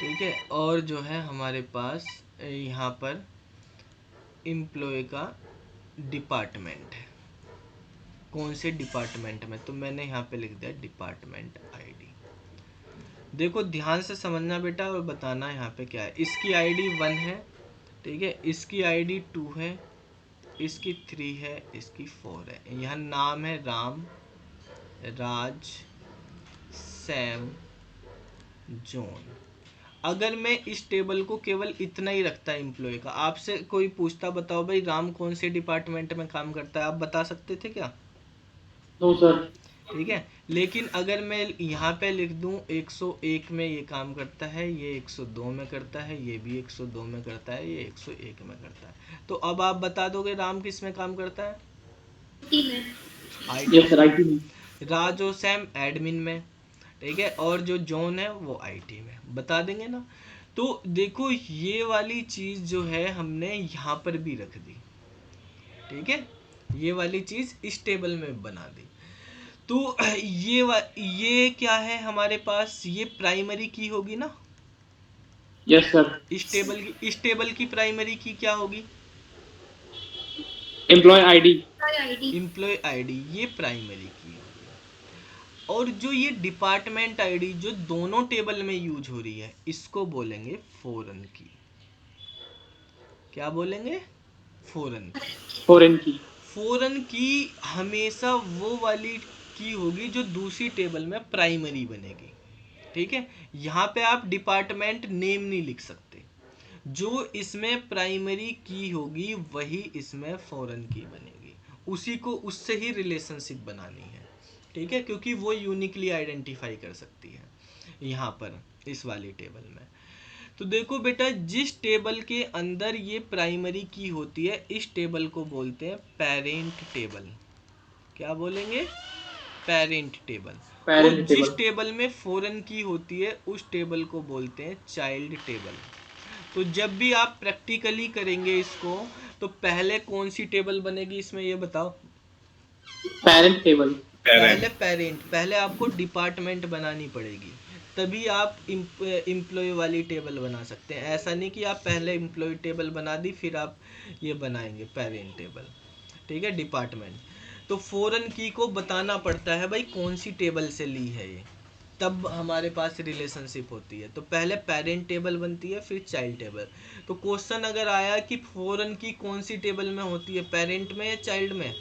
ठीक है, और जो है हमारे पास यहाँ पर एम्प्लॉय का डिपार्टमेंट है, कौन से डिपार्टमेंट में, तो मैंने यहाँ पे लिख दिया डिपार्टमेंट आईडी। देखो ध्यान से समझना बेटा और बताना यहाँ पे क्या है। इसकी आईडी 1 है, ठीक है, इसकी आईडी 2 है, इसकी 3 है, इसकी 4 है। यहाँ नाम है राम, राज, सैम, जॉन। अगर मैं इस टेबल को केवल इतना ही रखता एम्प्लॉय का, आपसे कोई पूछता बताओ भाई राम कौन से डिपार्टमेंट में काम करता है, आप बता सकते थे क्या? No sir. ठीक है, लेकिन अगर मैं यहाँ पे लिख दूँ 101 में ये काम करता है, ये 102 में करता है, ये भी 102 में करता है, ये 101 में करता है, तो अब आप बता दोगे राम किस में काम करता है? Yes sir, IT। IT में। राज और सैम एडमिन में, ठीक है, और जो जॉन है वो IT में, बता देंगे ना। तो देखो ये वाली चीज़ जो है हमने यहाँ पर भी रख दी, ठीक है, ये वाली चीज़ इस टेबल में बना दी। तो ये क्या है हमारे पास, ये प्राइमरी की होगी ना। Yes sir. इस टेबल की प्राइमरी की क्या होगी? Employ ID. एम्प्लॉय आईडी, ये प्राइमरी की होगी। और जो ये डिपार्टमेंट आईडी जो दोनों टेबल में यूज हो रही है, इसको बोलेंगे फॉरेन की। क्या बोलेंगे? फॉरेन की। फॉरेन की। फॉरेन की हमेशा वो वाली की होगी जो दूसरी टेबल में प्राइमरी बनेगी, ठीक है, यहाँ पे आप डिपार्टमेंट नेम नहीं लिख सकते। जो इसमें प्राइमरी की होगी वही इसमें फॉरेन की बनेगी, उसी को उससे ही रिलेशनशिप बनानी है। ठीक है, क्योंकि वो यूनिकली आइडेंटिफाई कर सकती है यहाँ पर इस वाली टेबल में। तो देखो बेटा, जिस टेबल के अंदर ये प्राइमरी की होती है इस टेबल को बोलते हैं पेरेंट टेबल। क्या बोलेंगे? Parent table. और पेरेंट जिस टेबल। टेबल में फॉरेन की होती है उस टेबल को बोलते हैं चाइल्ड टेबल। तो जब भी आप प्रैक्टिकली करेंगे इसको, तो पहले कौन सी टेबल बनेगी इसमें ये बताओ? Parent table. पहले पेरेंट। पेरेंट, पहले आपको डिपार्टमेंट बनानी पड़ेगी, तभी आप एम्प्लॉय वाली टेबल बना सकते हैं। ऐसा नहीं कि आप पहले एम्प्लॉय टेबल बना दी फिर आप ये बनाएंगे पेरेंट टेबल। ठीक है, डिपार्टमेंट। तो फॉरेन की को बताना पड़ता है भाई कौन सी टेबल से ली है ये, तब हमारे पास रिलेशनशिप होती है। तो पहले पेरेंट टेबल बनती है फिर चाइल्ड टेबल। तो क्वेश्चन अगर आया कि फॉरेन की कौन सी टेबल में होती है, पेरेंट में या चाइल्ड में?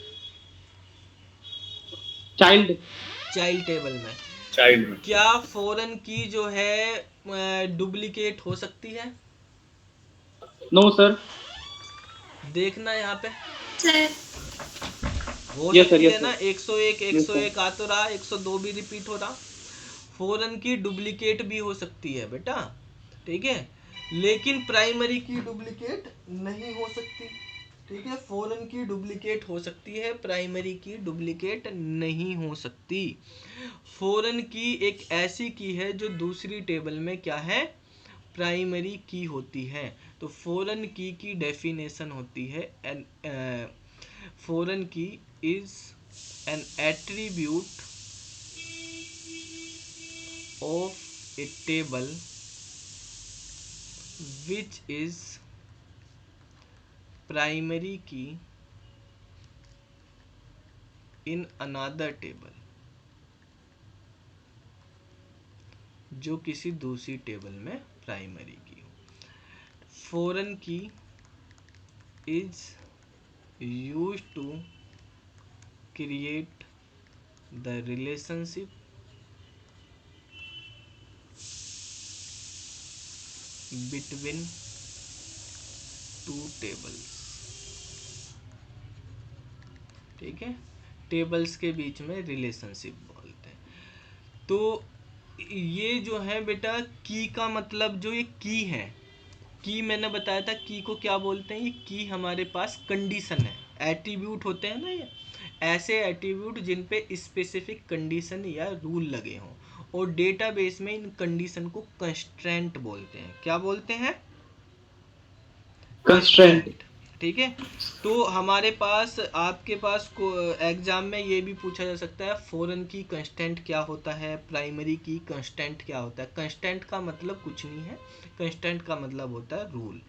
चाइल्ड। चाइल्ड टेबल में। चाइल्ड में। क्या फॉरेन की जो है डुप्लीकेट हो सकती है? No sir. देखना यहाँ पे हो यस सर, सकती यस है ना। Sir, 101 yes sir. 101 आ तो रहा, 102 भी रिपीट हो रहा। फॉरेन की डुप्लीकेट भी हो सकती है बेटा, ठीक है, लेकिन प्राइमरी की डुप्लीकेट नहीं हो सकती। ठीक है, फॉरेन की डुप्लीकेट हो सकती है, प्राइमरी की डुप्लीकेट नहीं हो सकती। फॉरेन की एक ऐसी की है जो दूसरी टेबल में क्या है, प्राइमरी की होती है। तो फॉरेन की डेफिनेशन होती है N foreign key is an attribute of a table which is primary key in another table, जो किसी दूसरी टेबल में प्राइमरी की हो। Foreign key is use to create the relationship between two tables. ठीक है, टेबल्स के बीच में रिलेशनशिप बोलते हैं। तो ये जो है बेटा की का मतलब, जो ये की है, की मैंने बताया था की को क्या बोलते हैं। ये की हमारे पास कंडीशन है, एट्रीब्यूट होते हैं ना ये, ऐसे एट्रीब्यूट जिन पे स्पेसिफिक कंडीशन या रूल लगे हों, और डेटाबेस में इन कंडीशन को कंस्ट्रेंट बोलते हैं। क्या बोलते हैं? कंस्ट्रेंट। कंस्ट्रेंट। ठीक है, तो हमारे पास आपके पास को एग्जाम में ये भी पूछा जा सकता है फॉरेन की कंस्टेंट क्या होता है, प्राइमरी की कंस्टेंट क्या होता है। कंस्टेंट का मतलब कुछ नहीं है, कंस्टेंट का मतलब होता है रूल।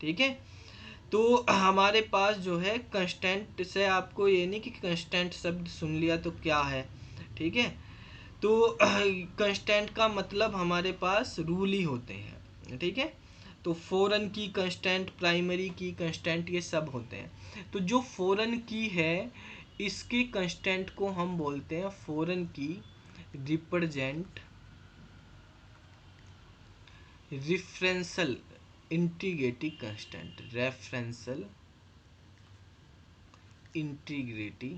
ठीक है, तो हमारे पास जो है कंस्टेंट से, आपको ये नहीं कि कंस्टेंट शब्द सुन लिया तो क्या है, ठीक है, तो कंस्टेंट का मतलब हमारे पास रूल ही होते हैं। ठीक है, तो फॉरेन की कंस्टेंट, प्राइमरी की कंस्टेंट, ये सब होते हैं। तो जो फॉरेन की है इसकी कंस्टेंट को हम बोलते हैं foreign key represent referential integrity constant. Referential integrity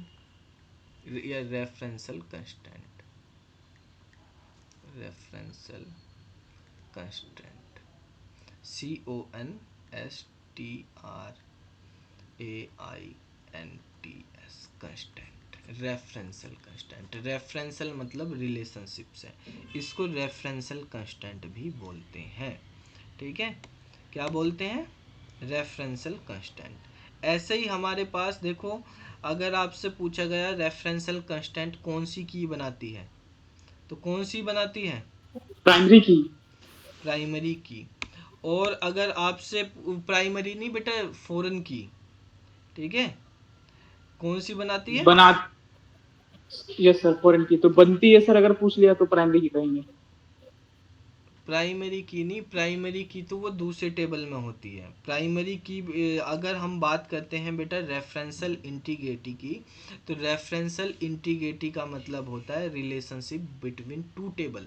या referential constant, referential constant, CONSTRAINTS constant, referential constant. Referential मतलब रिलेशनशिप से, इसको रेफरेंशियल कंस्टेंट भी बोलते हैं। ठीक है, क्या बोलते हैं? Referential constant. ऐसे ही हमारे पास देखो, अगर आपसे पूछा गया रेफरेंशियल कंस्टेंट कौन सी की बनाती है, तो कौन सी बनाती है? प्राइमरी की। प्राइमरी की। और अगर आपसे प्राइमरी नहीं बेटा, फॉरेन की, ठीक है, कौन सी बनाती है? बना। यस सर, फॉरेन की तो बनती है सर, अगर पूछ लिया तो प्राइमरी की कहेंगे। प्राइमरी की नहीं, प्राइमरी की तो वो दूसरे टेबल में होती है। प्राइमरी की अगर हम बात करते हैं बेटा रेफरेंशियल इंटीग्रिटी की, तो रेफरेंशियल इंटीग्रिटी का मतलब होता है रिलेशनशिप बिटवीन टू टेबल।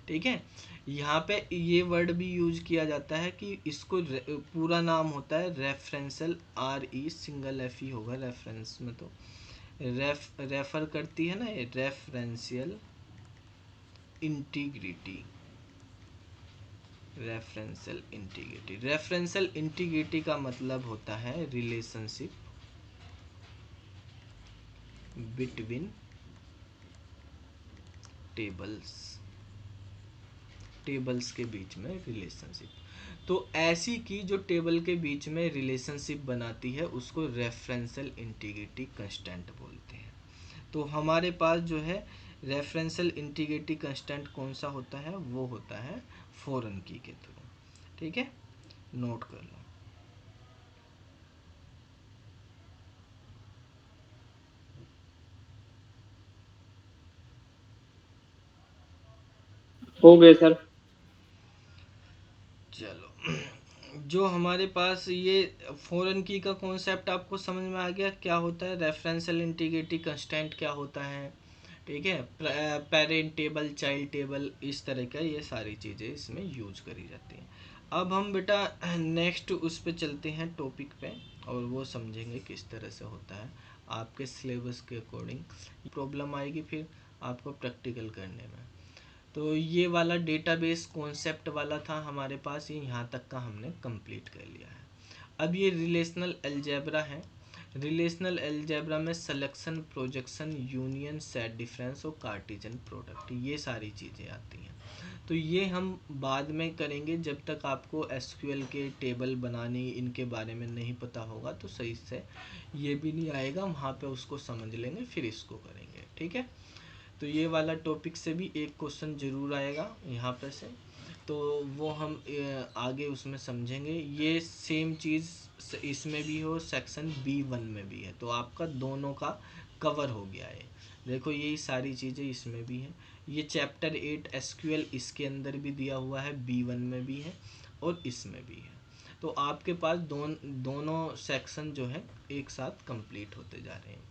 ठीक है। यहाँ पे ये वर्ड भी यूज किया जाता है कि इसको पूरा नाम होता है रेफरेंशियल, RE सिंगल FE होगा रेफरेंस में, तो रेफर करती है ना ये, referential integrity. Referential integrity, referential integrity का मतलब होता है रिलेशनशिप बिटवीन टेबल्स के बीच में रिलेशनशिप। तो ऐसी की जो टेबल के बीच में रिलेशनशिप बनाती है उसको रेफरेंशियल इंटीग्रिटी कांस्टेंट बोलते हैं। तो हमारे पास जो है रेफरेंशियल इंटीग्रिटी कांस्टेंट कौन सा होता है, वो होता है फॉरेन की के थ्रू। ठीक है, नोट कर लो। हो गए सर। चलो, जो हमारे पास ये फॉरेन की का कॉन्सेप्ट आपको समझ में आ गया, क्या होता है रेफरेंशियल इंटीग्रिटी कांस्टेंट क्या होता है। ठीक है, पेरेंट टेबल, चाइल्ड टेबल, इस तरह का ये सारी चीज़ें इसमें यूज करी जाती हैं। अब हम बेटा नेक्स्ट उस पे चलते हैं टॉपिक पे, और वो समझेंगे किस तरह से होता है आपके सिलेबस के अकॉर्डिंग। प्रॉब्लम आएगी फिर आपको प्रैक्टिकल करने में। तो ये वाला डेटाबेस कॉन्सेप्ट वाला था हमारे पास, ये यहाँ तक का हमने कंप्लीट कर लिया है। अब ये रिलेशनल अलजेब्रा है। रिलेशनल अलजेब्रा में selection, projection, union, set difference और कार्टेशियन प्रोडक्ट, ये सारी चीज़ें आती हैं। तो ये हम बाद में करेंगे, जब तक आपको एसक्यूएल के टेबल बनाने इनके बारे में नहीं पता होगा तो सही से ये भी नहीं आएगा, वहाँ पे उसको समझ लेंगे फिर इसको करेंगे। ठीक है, तो ये वाला टॉपिक से भी एक क्वेश्चन जरूर आएगा यहाँ पे से, तो वो हम आगे उसमें समझेंगे। ये सेम चीज़ इसमें भी हो, सेक्शन B1 में भी है, तो आपका दोनों का कवर हो गया है। देखो यही सारी चीज़ें इसमें भी हैं। ये चैप्टर 8 एसक्यूएल इसके अंदर भी दिया हुआ है, B1 में भी है और इसमें भी है। तो आपके पास दोनों सेक्शन जो है एक साथ कंप्लीट होते जा रहे हैं।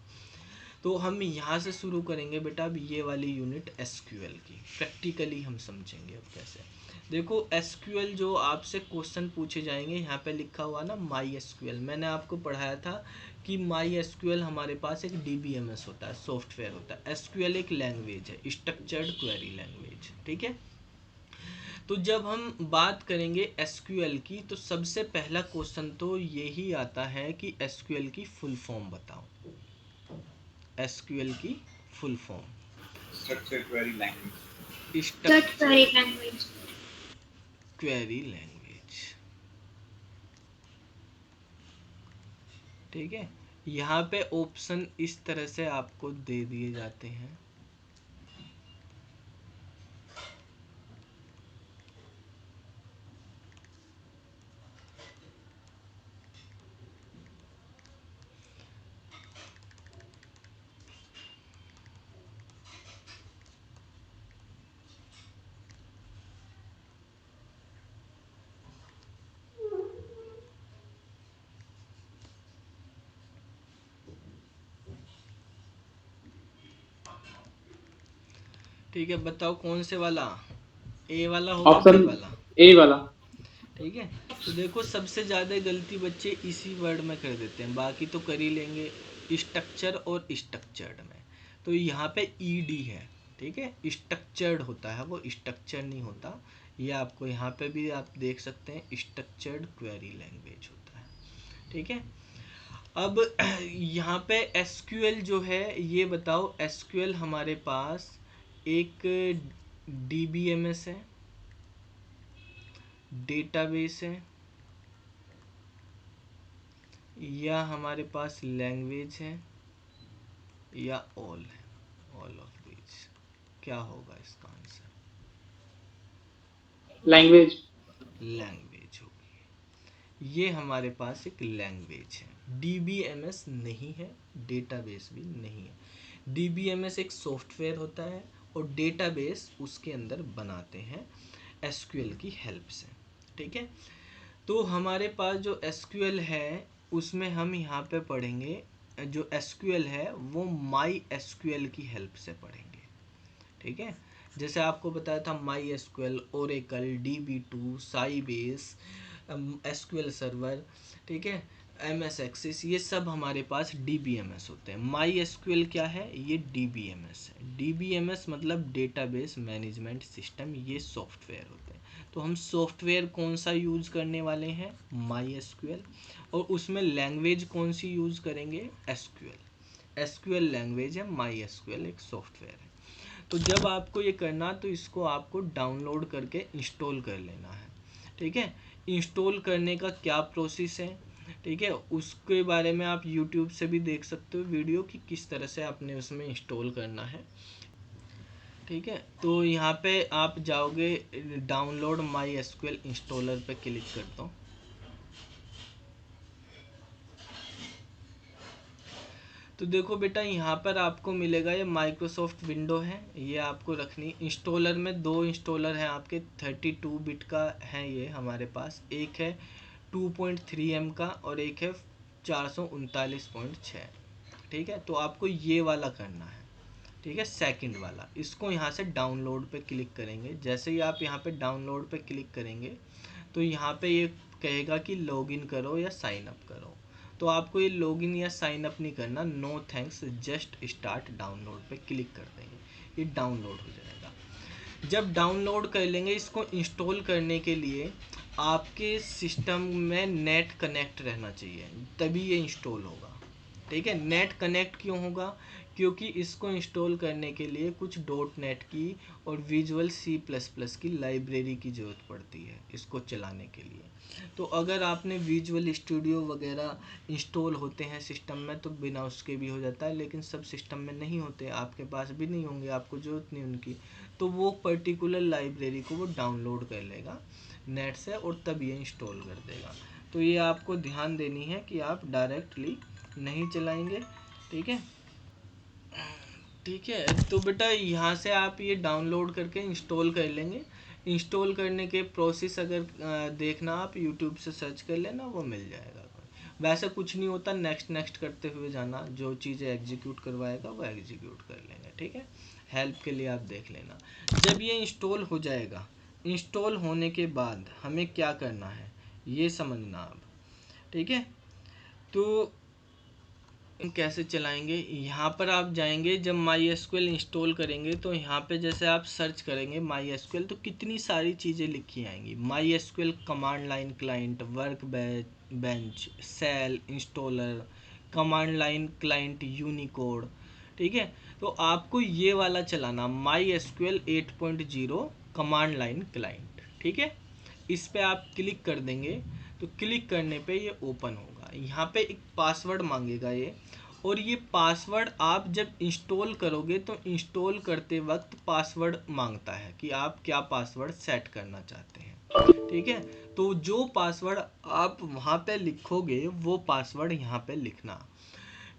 तो हम यहाँ से शुरू करेंगे बेटा, अब ये वाली यूनिट एसक्यूएल की प्रैक्टिकली हम समझेंगे अब कैसे। देखो एसक्यूएल जो आपसे क्वेश्चन पूछे जाएंगे, यहाँ पे लिखा हुआ ना माई एसक्यूएल, मैंने आपको पढ़ाया था कि माई एसक्यूएल हमारे पास एक DBMS होता है, सॉफ्टवेयर होता है। एसक्यूएल एक लैंग्वेज है, स्ट्रक्चर्ड क्वेरी लैंग्वेज। ठीक है, तो जब हम बात करेंगे एसक्यूएल की तो सबसे पहला क्वेश्चन तो यही आता है कि एसक्यूएल की फुल फॉर्म बताओ। एसक्यूएल की full form structure query language. Structured query language. ठीक है, यहाँ पे ऑप्शन इस तरह से आपको दे दिए जाते हैं। ठीक है, बताओ कौन से वाला, ए वाला होगा, बी ऑप्शन वाला। ए वाला। ठीक है, तो देखो सबसे ज़्यादा गलती बच्चे इसी वर्ड में कर देते हैं, बाकी तो कर ही लेंगे, स्ट्रक्चर और स्ट्रक्चर्ड में। तो यहाँ पे ईडी है। ठीक है, स्ट्रक्चर्ड होता है वो, स्ट्रक्चर नहीं होता। ये आपको यहाँ पे भी आप देख सकते हैं, स्ट्रक्चर्ड क्वेरी लैंग्वेज होता है। ठीक है, अब यहाँ पे एसक्यूएल जो है, ये बताओ एसक्यूएल हमारे पास एक DBMS है, डेटाबेस है, या हमारे पास लैंग्वेज है, या ऑल है, ऑल ऑफ दीज। क्या होगा इसका आंसर? लैंग्वेज। लैंग्वेज होगी। ये हमारे पास एक लैंग्वेज है, DBMS नहीं है, डेटाबेस भी नहीं है। DBMS एक सॉफ्टवेयर होता है और डेटाबेस उसके अंदर बनाते हैं एसक्यूएल की हेल्प से। ठीक है, तो हमारे पास जो एसक्यूएल है उसमें हम यहाँ पे पढ़ेंगे, जो एसक्यूएल है वो माई एसक्यूएल की हेल्प से पढ़ेंगे। ठीक है, जैसे आपको बताया था my SQL, Oracle, DB2, Sybase, SQL server, ठीक है, MS एक्सिस, ये सब हमारे पास DBMS होते हैं। माई एसक्यूएल क्या है? ये DBMS है। DBMS मतलब डेटाबेस मैनेजमेंट सिस्टम, ये सॉफ्टवेयर होते हैं। तो हम सॉफ्टवेयर कौन सा यूज़ करने वाले हैं? My SQL. और उसमें लैंग्वेज कौन सी यूज़ करेंगे? एसक्यूएल। एसक्यूएल लैंग्वेज है, माई एसक्यूएल एक सॉफ्टवेयर है। तो जब आपको ये करना, तो इसको आपको डाउनलोड करके इंस्टॉल कर लेना है, ठीक है। इंस्टॉल करने का क्या प्रोसेस है, ठीक है, उसके बारे में आप YouTube से भी देख सकते हो वीडियो कि किस तरह से आपने उसमें इंस्टॉल करना है, ठीक है। तो यहाँ पे आप जाओगे, डाउनलोड माई एसक्यूएल इंस्टॉलर पे क्लिक करता हूँ। तो देखो बेटा, यहाँ पर आपको मिलेगा, ये माइक्रोसॉफ्ट विंडो है, ये आपको रखनी। इंस्टॉलर में दो इंस्टॉलर हैं आपके, 32 बिट का है ये हमारे पास, एक है 2.3M का और एक है 439.6, ठीक है। तो आपको ये वाला करना है, ठीक है, सेकंड वाला। इसको यहाँ से डाउनलोड पे क्लिक करेंगे। जैसे ही आप यहाँ पे डाउनलोड पे क्लिक करेंगे, तो यहाँ पे ये कहेगा कि लॉगिन करो या साइन अप करो। तो आपको ये लॉगिन या साइन अप नहीं करना, no thanks, just start download पे क्लिक कर देंगे, ये डाउनलोड हो जाएगा। जब डाउनलोड कर लेंगे, इसको इंस्टॉल करने के लिए आपके सिस्टम में नेट कनेक्ट रहना चाहिए, तभी ये इंस्टॉल होगा, ठीक है। नेट कनेक्ट क्यों होगा? क्योंकि इसको इंस्टॉल करने के लिए कुछ .NET की और विजुअल C++ की लाइब्रेरी की ज़रूरत पड़ती है इसको चलाने के लिए। तो अगर आपने विजुअल स्टूडियो वगैरह इंस्टॉल होते हैं सिस्टम में, तो बिना उसके भी हो जाता है, लेकिन सब सिस्टम में नहीं होते, आपके पास भी नहीं होंगे, आपको ज़रूरत नहीं उनकी, तो वो पर्टिकुलर लाइब्रेरी को वो डाउनलोड कर लेगा नेट से और तब ये इंस्टॉल कर देगा। तो ये आपको ध्यान देनी है कि आप डायरेक्टली नहीं चलाएंगे, ठीक है। ठीक है, तो बेटा यहाँ से आप ये डाउनलोड करके इंस्टॉल कर लेंगे। इंस्टॉल करने के प्रोसेस अगर देखना, आप यूट्यूब से सर्च कर लेना, वो मिल जाएगा। वैसे कुछ नहीं होता, नेक्स्ट नेक्स्ट करते हुए जाना, जो चीज़ें एग्जीक्यूट करवाएगा वो एग्जीक्यूट कर लेंगे, ठीक है। हेल्प के लिए आप देख लेना। जब ये इंस्टॉल हो जाएगा, इंस्टॉल होने के बाद हमें क्या करना है ये समझना आप, ठीक है। तो कैसे चलाएंगे, यहाँ पर आप जाएंगे, जब माई एसक्यूएल इंस्टॉल करेंगे तो यहाँ पे जैसे आप सर्च करेंगे माई एसक्यूएल, तो कितनी सारी चीज़ें लिखी आएंगी। My SQL command line client, work bench, shell, installer, command line client, Unicode, ठीक है। तो आपको ये वाला चलाना, my SQL 8.0 command line client, ठीक है। इस पे आप क्लिक कर देंगे, तो क्लिक करने पे ये ओपन होगा। यहाँ पे एक पासवर्ड मांगेगा ये, और ये पासवर्ड आप जब इंस्टॉल करोगे तो इंस्टॉल करते वक्त पासवर्ड मांगता है कि आप क्या पासवर्ड सेट करना चाहते हैं, ठीक है। तो जो पासवर्ड आप वहाँ पे लिखोगे वो पासवर्ड यहाँ पे लिखना,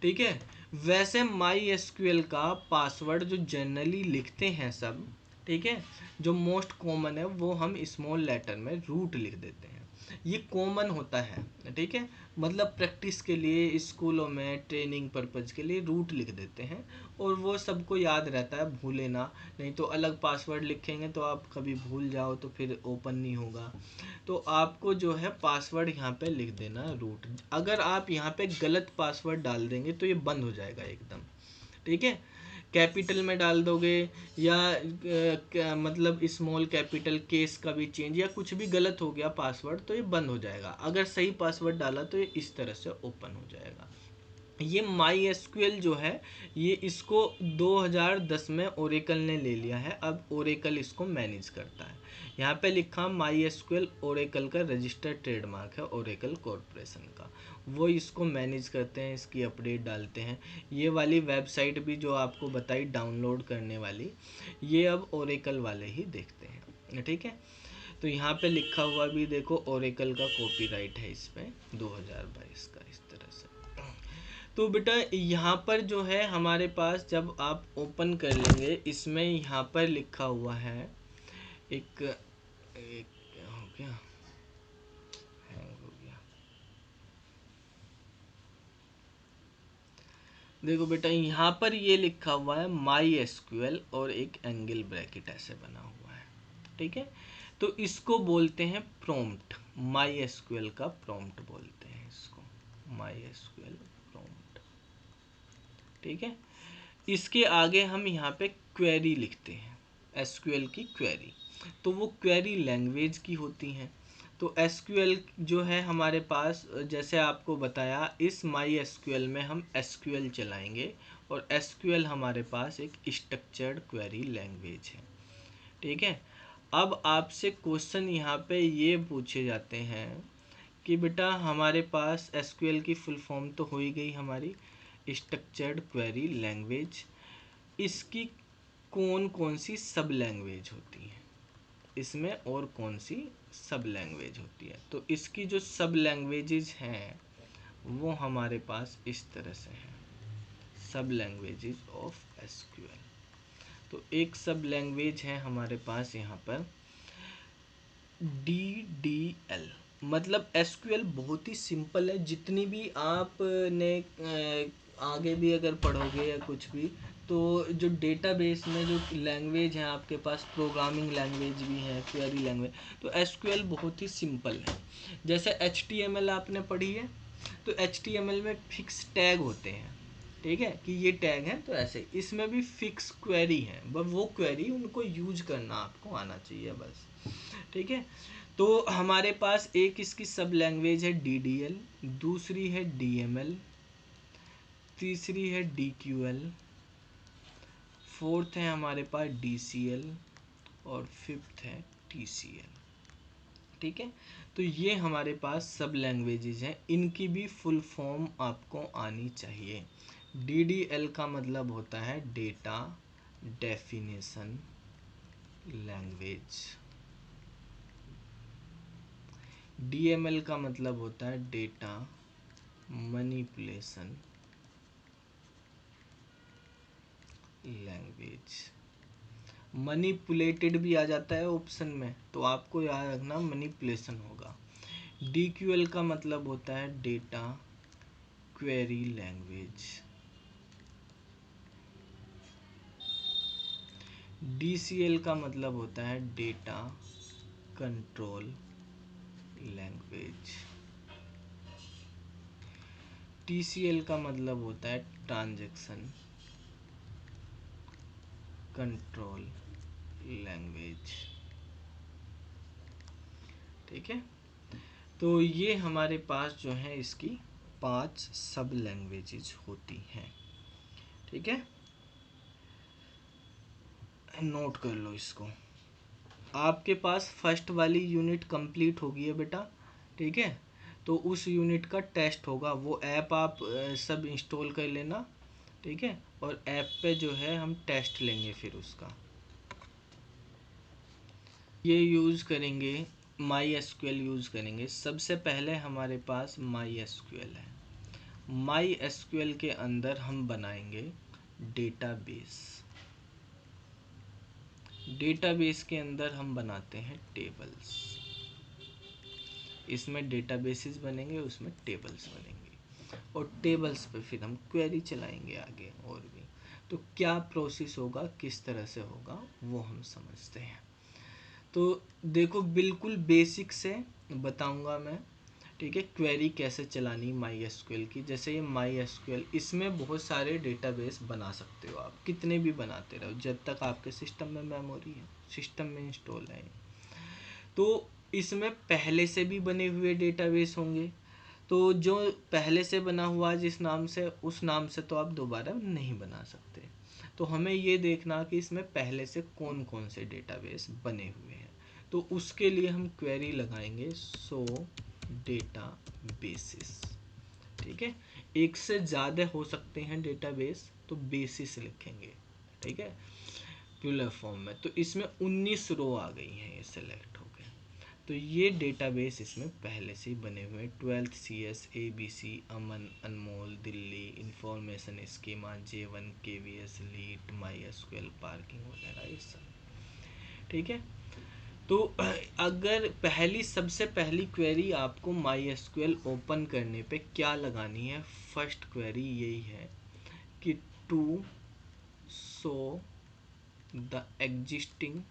ठीक है। वैसे माई एसक्यूएल का पासवर्ड जो जनरली लिखते हैं सब, ठीक है, जो मोस्ट कॉमन है वो हम स्मॉल लेटर में रूट लिख देते हैं, ये कॉमन होता है, ठीक है। मतलब प्रैक्टिस के लिए, स्कूलों में ट्रेनिंग पर्पज़ के लिए रूट लिख देते हैं, और वो सबको याद रहता है, भूले ना। नहीं तो अलग पासवर्ड लिखेंगे तो आप कभी भूल जाओ तो फिर ओपन नहीं होगा। तो आपको जो है पासवर्ड यहाँ पे लिख देना रूट। अगर आप यहाँ पे गलत पासवर्ड डाल देंगे तो ये बंद हो जाएगा एकदम, ठीक है। कैपिटल में डाल दोगे या मतलब स्मॉल कैपिटल केस का भी चेंज या कुछ भी गलत हो गया पासवर्ड, तो ये बंद हो जाएगा। अगर सही पासवर्ड डाला तो ये इस तरह से ओपन हो जाएगा। ये माई एसक्यूएल जो है, ये इसको 2010 में ओरेकल ने ले लिया है, अब ओरेकल इसको मैनेज करता है। यहाँ पे लिखा माई एसक्यूएल ओरेकल का रजिस्टर्ड ट्रेडमार्क है, ओरेकल कॉरपोरेशन का, वो इसको मैनेज करते हैं, इसकी अपडेट डालते हैं। ये वाली वेबसाइट भी जो आपको बताई डाउनलोड करने वाली, ये अब ओरेकल वाले ही देखते हैं, ठीक है। तो यहाँ पे लिखा हुआ भी देखो, ओरेकल का कॉपीराइट है इस पे 2022 का, इस तरह से। तो बेटा यहाँ पर जो है हमारे पास, जब आप ओपन कर लेंगे, इसमें यहाँ पर लिखा हुआ है एक हो गया, हैंग हो गया। देखो बेटा यहाँ पर ये लिखा हुआ है माई एसक्यूएल और एक एंगल ब्रैकेट ऐसे बना हुआ है, ठीक है। तो इसको बोलते हैं प्रॉम्प्ट, माई एसक्यूएल का प्रॉम्प्ट बोलते हैं इसको, माई एसक्यूएल प्रॉम्प्ट, ठीक है। इसके आगे हम यहाँ पे क्वेरी लिखते हैं, एसक्यूएल की क्वेरी, तो वो क्वेरी लैंग्वेज की होती हैं। तो एसक्यूएल जो है हमारे पास, जैसे आपको बताया, इस माई एसक्यूएल में हम एसक्यूएल चलाएंगे और एसक्यूएल हमारे पास एक स्ट्रक्चर्ड क्वेरी लैंग्वेज है, ठीक है। अब आपसे क्वेश्चन यहाँ पे ये पूछे जाते हैं कि बेटा हमारे पास एसक्यूएल की फुल फॉर्म तो हो ही गई हमारी, स्ट्रक्चर्ड क्वेरी लैंग्वेज, इसकी कौन कौन सी सब लैंग्वेज होती है, इसमें और कौन सी सब लैंग्वेज होती है। तो इसकी जो सब लैंग्वेजेस हैं वो हमारे पास इस तरह से हैं, सब लैंग्वेजेस ऑफ एसक्यूएल। तो एक सब लैंग्वेज है हमारे पास यहाँ पर DDL, मतलब एसक्यूएल बहुत ही सिंपल है, जितनी भी आपने आगे भी अगर पढ़ोगे या कुछ भी, तो जो डेटाबेस में जो लैंग्वेज है आपके पास, प्रोग्रामिंग लैंग्वेज भी है, क्वेरी लैंग्वेज, तो एसक्यूएल बहुत ही सिंपल है। जैसे HTML आपने पढ़ी है, तो HTML में फिक्स टैग होते हैं, ठीक है, कि ये टैग है, तो ऐसे इसमें भी फिक्स क्वेरी है, बस वो क्वेरी उनको यूज करना आपको आना चाहिए बस, ठीक है। तो हमारे पास एक इसकी सब लैंग्वेज है DDL, दूसरी है DML, तीसरी है DQL, फोर्थ है हमारे पास DCL और फिफ्थ है TCL, ठीक है। तो ये हमारे पास सब लैंग्वेजेज हैं, इनकी भी फुल फॉर्म आपको आनी चाहिए। DDL का मतलब होता है डेटा डेफिनेशन लैंग्वेज, DML का मतलब होता है डेटा मैनिपुलेशन लैंग्वेज, मैनिपुलेटेड भी आ जाता है ऑप्शन में, तो आपको याद रखना मैनिपुलेशन होगा। DQL का मतलब होता है डेटा क्वेरी लैंग्वेज, DCL का मतलब होता है डेटा कंट्रोल लैंग्वेज, TCL का मतलब होता है ट्रांजैक्शन कंट्रोल लैंग्वेज, ठीक है। तो ये हमारे पास जो है इसकी 5 सब लैंग्वेजेस होती हैं, ठीक है, नोट कर लो इसको। आपके पास फर्स्ट वाली यूनिट कंप्लीट होगी है बेटा, ठीक है। तो उस यूनिट का टेस्ट होगा, वो ऐप आप सब इंस्टॉल कर लेना, ठीक है, और ऐप पे जो है हम टेस्ट लेंगे फिर उसका। ये यूज़ करेंगे, माई एसक्यूएल यूज़ करेंगे। सबसे पहले हमारे पास माई एसक्यूएल है, माई एसक्यूएल के अंदर हम बनाएंगे डेटाबेस, डेटाबेस के अंदर हम बनाते हैं टेबल्स, इसमें डेटाबेसेस बनेंगे, उसमें टेबल्स बनेंगे, और टेबल्स पे फिर हम क्वेरी चलाएंगे आगे और भी। तो क्या प्रोसेस होगा, किस तरह से होगा, वो हम समझते हैं। तो देखो बिल्कुल बेसिक से बताऊंगा मैं, ठीक है, क्वेरी कैसे चलानी माई एसक्यूएल की। जैसे ये माई एसक्यूएल, इसमें बहुत सारे डेटाबेस बना सकते हो आप, कितने भी बनाते रहो जब तक आपके सिस्टम में मेमोरी है, सिस्टम में इंस्टॉल है। तो इसमें पहले से भी बने हुए डेटाबेस होंगे, तो जो पहले से बना हुआ जिस नाम से, उस नाम से तो आप दोबारा नहीं बना सकते। तो हमें ये देखना कि इसमें पहले से कौन कौन से डेटाबेस बने हुए हैं, तो उसके लिए हम क्वेरी लगाएंगे सो डेटाबेसेस, ठीक है। एक से ज़्यादा हो सकते हैं डेटाबेस, तो बेसिस लिखेंगे, ठीक है, प्लूरल फॉर्म में। तो इसमें 19 रो आ गई हैं, ये सेलेक्ट हो गए। तो ये डेटाबेस इसमें पहले से ही बने हुए हैं, 12th CS, ABC, Aman, Anmol, Delhi, information schema, J1, KVS, लीट, माई एसक्यूएल, पार्किंग वगैरह, ये सब, ठीक है। तो अगर सबसे पहली क्वेरी आपको माई एसक्यूएल ओपन करने पे क्या लगानी है, फर्स्ट क्वेरी यही है कि to show the existing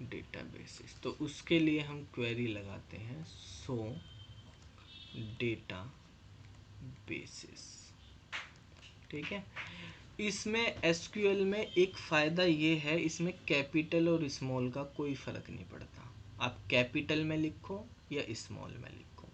databases, तो उसके लिए हम क्वेरी लगाते हैं शो डेटा बेसिस। ठीक है, इसमें एसक्यूएल में एक फ़ायदा ये है, इसमें कैपिटल और स्मॉल का कोई फ़र्क नहीं पड़ता, आप कैपिटल में लिखो या स्मॉल में लिखो,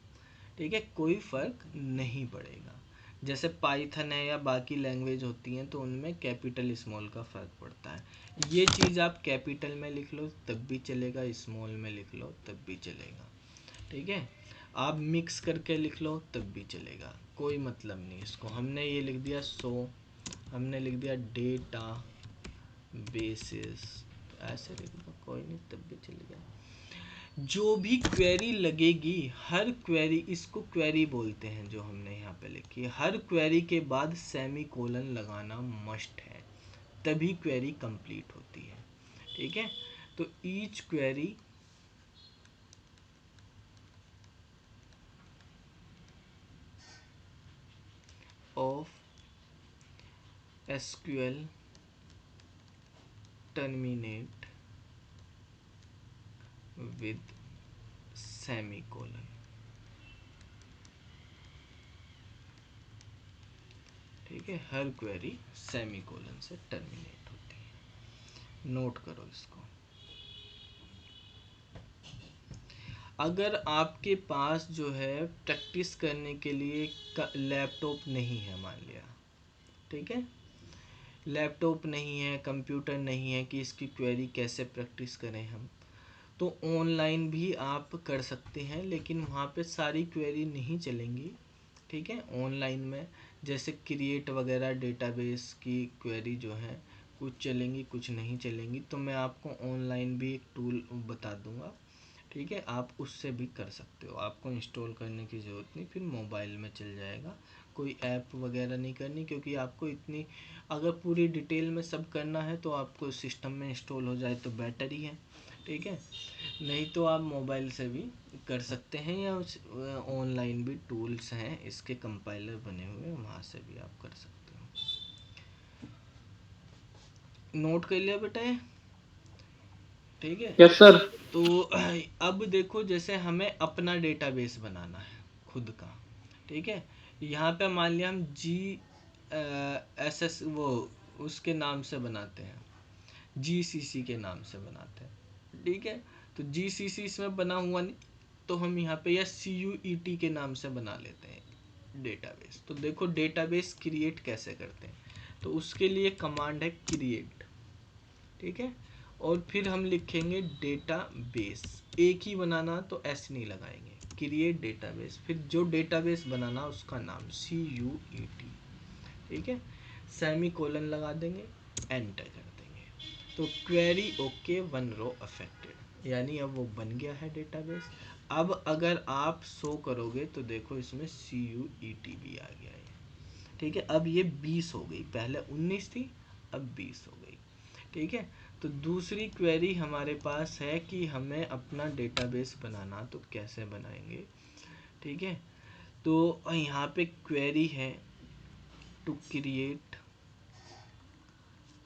ठीक है, कोई फ़र्क नहीं पड़ेगा। जैसे पाइथन है या बाकी लैंग्वेज होती हैं तो उनमें कैपिटल स्मॉल का फ़र्क पड़ता है। ये चीज़ आप कैपिटल में लिख लो तब भी चलेगा, स्मॉल में लिख लो तब भी चलेगा, ठीक है, आप मिक्स करके लिख लो तब भी चलेगा, कोई मतलब नहीं इसको। हमने ये लिख दिया सो, हमने लिख दिया डेटा बेसिस, तो ऐसे लिख दो कोई नहीं तब भी चलेगा। जो भी क्वेरी लगेगी, हर क्वेरी, इसको क्वेरी बोलते हैं जो हमने यहाँ पे लिखी है, हर क्वेरी के बाद सेमी कोलन लगाना मस्ट है, तभी क्वेरी कंप्लीट होती है। ठीक है, तो each query of SQL terminate with semicolon. ठीक है, हर क्वेरी सेमीकोलन से टर्मिनेट होती है, नोट करो इसको। अगर आपके पास जो है प्रैक्टिस करने के लिए लैपटॉप नहीं है, मान लिया, ठीक है, लैपटॉप नहीं है, कंप्यूटर नहीं है कि इसकी क्वेरी कैसे प्रैक्टिस करें हम, तो ऑनलाइन भी आप कर सकते हैं, लेकिन वहाँ पे सारी क्वेरी नहीं चलेंगी। ठीक है, ऑनलाइन में जैसे क्रिएट वगैरह डेटाबेस की क्वेरी जो है कुछ चलेंगी कुछ नहीं चलेंगी, तो मैं आपको ऑनलाइन भी एक टूल बता दूंगा। ठीक है, आप उससे भी कर सकते हो, आपको इंस्टॉल करने की ज़रूरत नहीं, फिर मोबाइल में चल जाएगा, कोई ऐप वगैरह नहीं करनी, क्योंकि आपको इतनी, अगर पूरी डिटेल में सब करना है तो आपको सिस्टम में इंस्टॉल हो जाए तो बेटर ही है। ठीक है, नहीं तो आप मोबाइल से भी कर सकते हैं, या ऑनलाइन भी टूल्स हैं इसके कंपाइलर बने हुए, वहाँ से भी आप कर सकते हो। नोट कर लिया बेटा ये? ठीक है, यस सर। तो अब देखो, जैसे हमें अपना डेटाबेस बनाना है खुद का। ठीक है, यहाँ पे मान लिया हम GSS वो उसके नाम से बनाते हैं, GCC के नाम से बनाते हैं। ठीक है, तो GCC इसमें बना हुआ नहीं, तो हम यहाँ पे या CUET के नाम से बना लेते हैं डेटाबेस। तो देखो डेटाबेस क्रिएट कैसे करते हैं, तो उसके लिए कमांड है क्रिएट। ठीक है, और फिर हम लिखेंगे डेटाबेस, एक ही बनाना तो एस नहीं लगाएंगे, क्रिएट डेटाबेस, फिर जो डेटाबेस बनाना उसका नाम CUET। ठीक है, सेमी कोलन लगा देंगे, एंटर कर देंगे, तो क्वेरी ओके 1 रो अफेक्टेड, यानी अब वो बन गया है डेटाबेस। अब अगर आप शो करोगे तो देखो इसमें CUET भी आ गया है। ठीक है, अब ये 20 हो गई, पहले 19 थी अब 20 हो गई। ठीक है, तो दूसरी क्वेरी हमारे पास है कि हमें अपना डेटाबेस बनाना, तो कैसे बनाएंगे। ठीक है, तो यहाँ पे क्वेरी है to create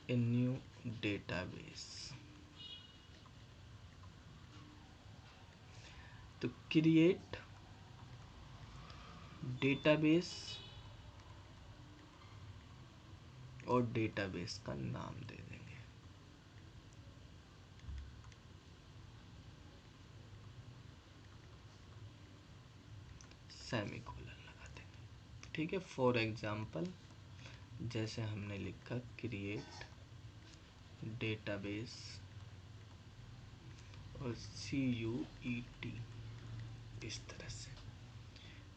a new database, तो क्रिएट डेटाबेस और डेटाबेस का नाम दे देंगे, सेमीकोलन लगा देंगे। ठीक है, फॉर एग्जांपल जैसे हमने लिखा क्रिएट डेटाबेस और CUET, इस तरह से।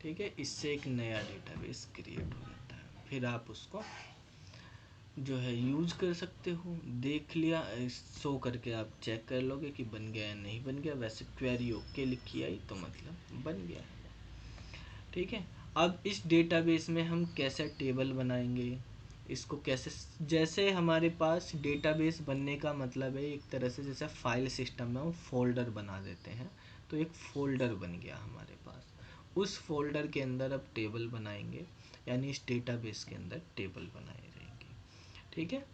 ठीक है, इससे एक नया डेटाबेस क्रिएट हो जाता है, फिर आप उसको जो है यूज कर सकते हो। देख लिया, शो करके आप चेक कर लोगे कि बन गया या नहीं बन गया, वैसे क्वेरी ओके लिखी आई तो मतलब बन गया है। ठीक है, अब इस डेटाबेस में हम कैसे टेबल बनाएंगे, इसको कैसे, जैसे हमारे पास डेटाबेस बनने का मतलब है एक तरह से जैसे फाइल सिस्टम में हम फोल्डर बना देते हैं, तो एक फ़ोल्डर बन गया हमारे पास। उस फोल्डर के अंदर अब टेबल बनाएंगे, यानी इस डेटाबेस के अंदर टेबल बनाए रहेंगे। ठीक है,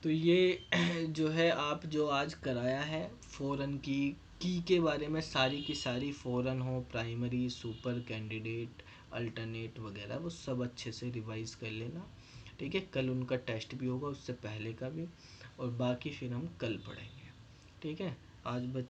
तो ये जो है आप जो आज कराया है फॉरेन की के बारे में, सारी की सारी फॉरेन हो, प्राइमरी, सुपर, कैंडिडेट, अल्टरनेट वगैरह, वो सब अच्छे से रिवाइज कर लेना। ठीक है, कल उनका टेस्ट भी होगा, उससे पहले का भी, और बाकी फिर हम कल पढ़ेंगे। ठीक है, आज